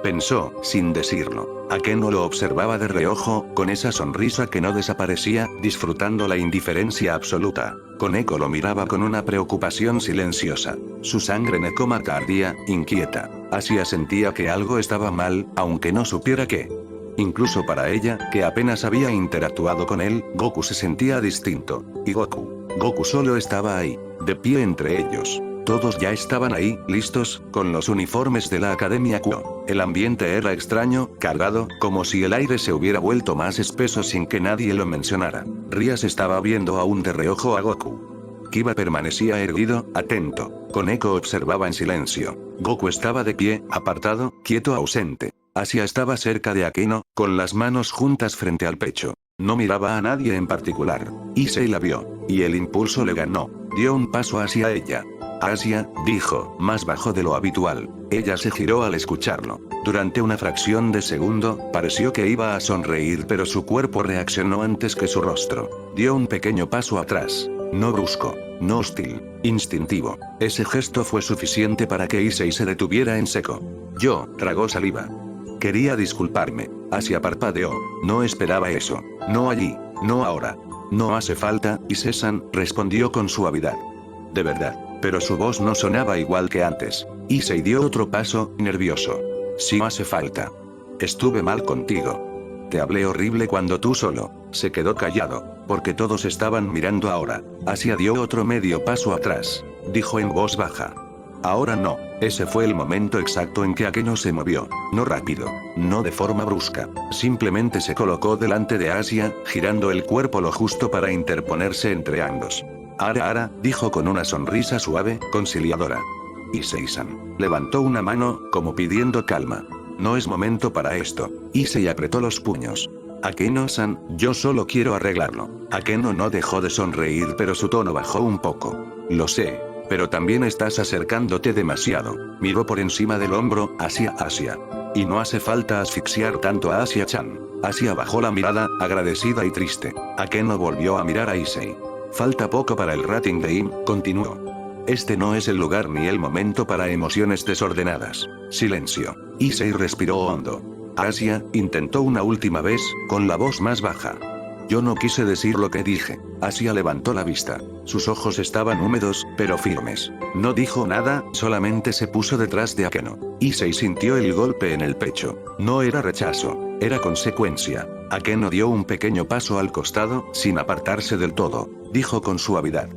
pensó, sin decirlo. Akeno lo observaba de reojo, con esa sonrisa que no desaparecía, disfrutando la indiferencia absoluta. Koneko lo miraba con una preocupación silenciosa. Su sangre necómaca ardía, inquieta. Asia sentía que algo estaba mal, aunque no supiera qué. Incluso para ella, que apenas había interactuado con él, Goku se sentía distinto. Y Goku solo estaba ahí, de pie entre ellos. Todos ya estaban ahí, listos, con los uniformes de la Academia Kuo. El ambiente era extraño, cargado, como si el aire se hubiera vuelto más espeso sin que nadie lo mencionara. Rias estaba viendo aún de reojo a Goku. Kiba permanecía erguido, atento. Koneko observaba en silencio. Goku estaba de pie, apartado, quieto, ausente. Asia estaba cerca de Akeno, con las manos juntas frente al pecho. No miraba a nadie en particular. Issei la vio, y el impulso le ganó. Dio un paso hacia ella. Asia, dijo, más bajo de lo habitual. Ella se giró al escucharlo. Durante una fracción de segundo, pareció que iba a sonreír pero su cuerpo reaccionó antes que su rostro. Dio un pequeño paso atrás. No brusco, no hostil, instintivo. Ese gesto fue suficiente para que Issei se detuviera en seco. Tragó saliva. Quería disculparme. Asia parpadeó. No esperaba eso. No allí, no ahora. No hace falta, Issei-san, respondió con suavidad. De verdad. Pero su voz no sonaba igual que antes. Issei dio otro paso, nervioso. Sí hace falta. Estuve mal contigo. Te hablé horrible cuando tú solo. Se quedó callado, porque todos estaban mirando ahora. Asia dio otro medio paso atrás. Dijo en voz baja. Ahora no. Ese fue el momento exacto en que Akeno se movió. No rápido. No de forma brusca. Simplemente se colocó delante de Asia, girando el cuerpo lo justo para interponerse entre ambos. Ara, dijo con una sonrisa suave, conciliadora. Issei-san levantó una mano, como pidiendo calma. No es momento para esto. Issei apretó los puños. Akeno-san, yo solo quiero arreglarlo. Akeno no dejó de sonreír, pero su tono bajó un poco. Lo sé. Pero también estás acercándote demasiado. Miró por encima del hombro, hacia Asia. Y no hace falta asfixiar tanto a Asia-chan. Asia bajó la mirada, agradecida y triste. Akeno volvió a mirar a Issei. Falta poco para el Rating Game, continuó. Este no es el lugar ni el momento para emociones desordenadas. Silencio. Issei respiró hondo. Asia intentó una última vez, con la voz más baja. Yo no quise decir lo que dije. Asia levantó la vista. Sus ojos estaban húmedos, pero firmes. No dijo nada, solamente se puso detrás de Akeno. Issei sintió el golpe en el pecho. No era rechazo, era consecuencia. Akeno dio un pequeño paso al costado, sin apartarse del todo. Dijo con suavidad.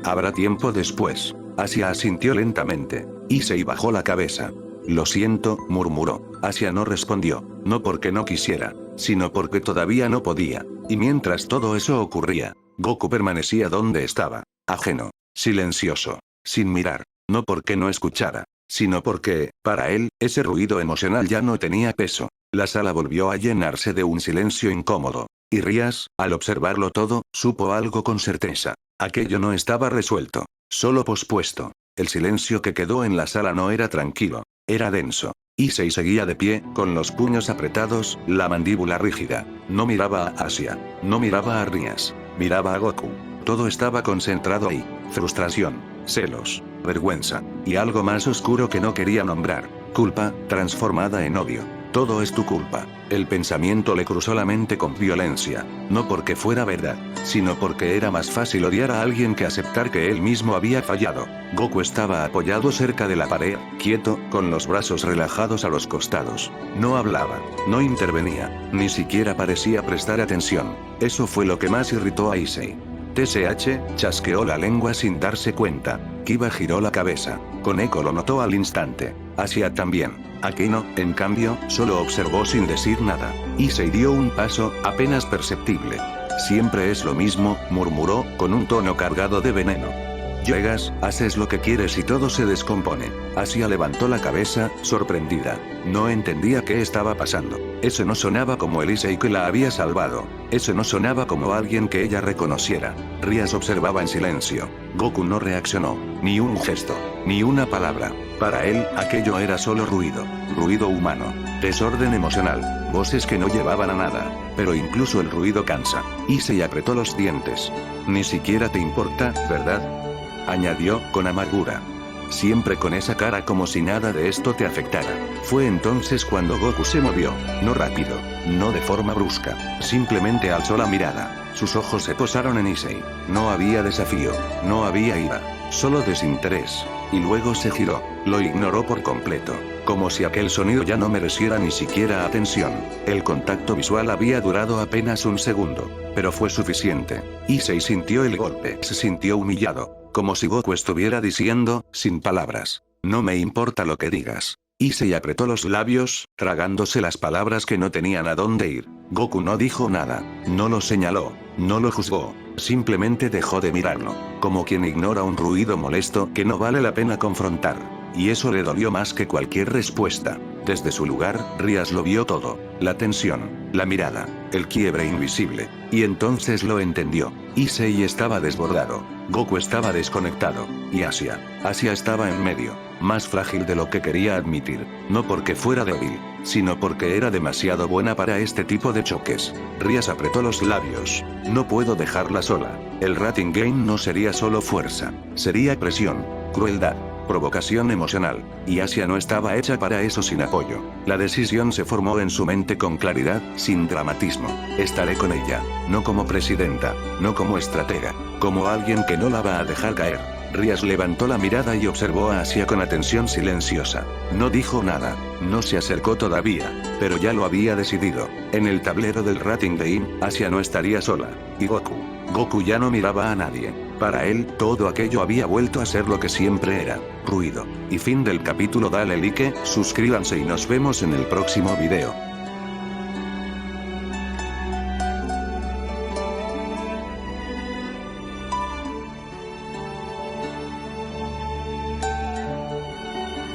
Habrá tiempo después. Asia asintió lentamente. Issei bajó la cabeza. Lo siento, murmuró. Asia no respondió, no porque no quisiera, sino porque todavía no podía. Y mientras todo eso ocurría, Goku permanecía donde estaba, ajeno, silencioso, sin mirar, no porque no escuchara, sino porque, para él, ese ruido emocional ya no tenía peso. La sala volvió a llenarse de un silencio incómodo. Y Rias, al observarlo todo, supo algo con certeza. Aquello no estaba resuelto, solo pospuesto. El silencio que quedó en la sala no era tranquilo, era denso. Issei seguía de pie, con los puños apretados, la mandíbula rígida. No miraba a Asia, no miraba a Rias, miraba a Goku. Todo estaba concentrado ahí. Frustración, celos, vergüenza, y algo más oscuro que no quería nombrar. Culpa, transformada en odio. Todo es tu culpa. El pensamiento le cruzó la mente con violencia. No porque fuera verdad, sino porque era más fácil odiar a alguien que aceptar que él mismo había fallado. Goku estaba apoyado cerca de la pared, quieto, con los brazos relajados a los costados. No hablaba, no intervenía, ni siquiera parecía prestar atención. Eso fue lo que más irritó a Issei. TSH, chasqueó la lengua sin darse cuenta. Kiba giró la cabeza. Koneko lo notó al instante. Asia también. Akeno, en cambio, solo observó sin decir nada. Issei dio un paso, apenas perceptible. Siempre es lo mismo, murmuró, con un tono cargado de veneno. Llegas, haces lo que quieres y todo se descompone. Asia levantó la cabeza, sorprendida. No entendía qué estaba pasando. Eso no sonaba como el Issei que la había salvado. Eso no sonaba como alguien que ella reconociera. Rias observaba en silencio. Goku no reaccionó, ni un gesto, ni una palabra. Para él, aquello era solo ruido. Ruido humano. Desorden emocional. Voces que no llevaban a nada. Pero incluso el ruido cansa. Issei apretó los dientes. Ni siquiera te importa, ¿verdad? Añadió, con amargura. Siempre con esa cara como si nada de esto te afectara. Fue entonces cuando Goku se movió, no rápido, no de forma brusca, simplemente alzó la mirada. Sus ojos se posaron en Issei. No había desafío, no había ira, solo desinterés. Y luego se giró, lo ignoró por completo, como si aquel sonido ya no mereciera ni siquiera atención. El contacto visual había durado apenas un segundo, pero fue suficiente. Issei sintió el golpe, se sintió humillado. Como si Goku estuviera diciendo, sin palabras, no me importa lo que digas. Issei apretó los labios, tragándose las palabras que no tenían a dónde ir. Goku no dijo nada, no lo señaló, no lo juzgó, simplemente dejó de mirarlo, como quien ignora un ruido molesto que no vale la pena confrontar. Y eso le dolió más que cualquier respuesta. Desde su lugar, Rias lo vio todo, la tensión, la mirada, el quiebre invisible, y entonces lo entendió. Issei estaba desbordado, Goku estaba desconectado, y Asia estaba en medio, más frágil de lo que quería admitir, no porque fuera débil, sino porque era demasiado buena para este tipo de choques. Rias apretó los labios. No puedo dejarla sola. El Rating Game no sería solo fuerza, sería presión, crueldad, provocación emocional, y Asia no estaba hecha para eso sin apoyo. La decisión se formó en su mente con claridad, sin dramatismo. Estaré con ella, no como presidenta, no como estratega, como alguien que no la va a dejar caer. Rias levantó la mirada y observó a Asia con atención silenciosa. No dijo nada, no se acercó todavía, pero ya lo había decidido. En el tablero del Rating Game, Asia no estaría sola. Y Goku ya no miraba a nadie. Para él, todo aquello había vuelto a ser lo que siempre era, ruido. Y fin del capítulo. Dale like, suscríbanse y nos vemos en el próximo video.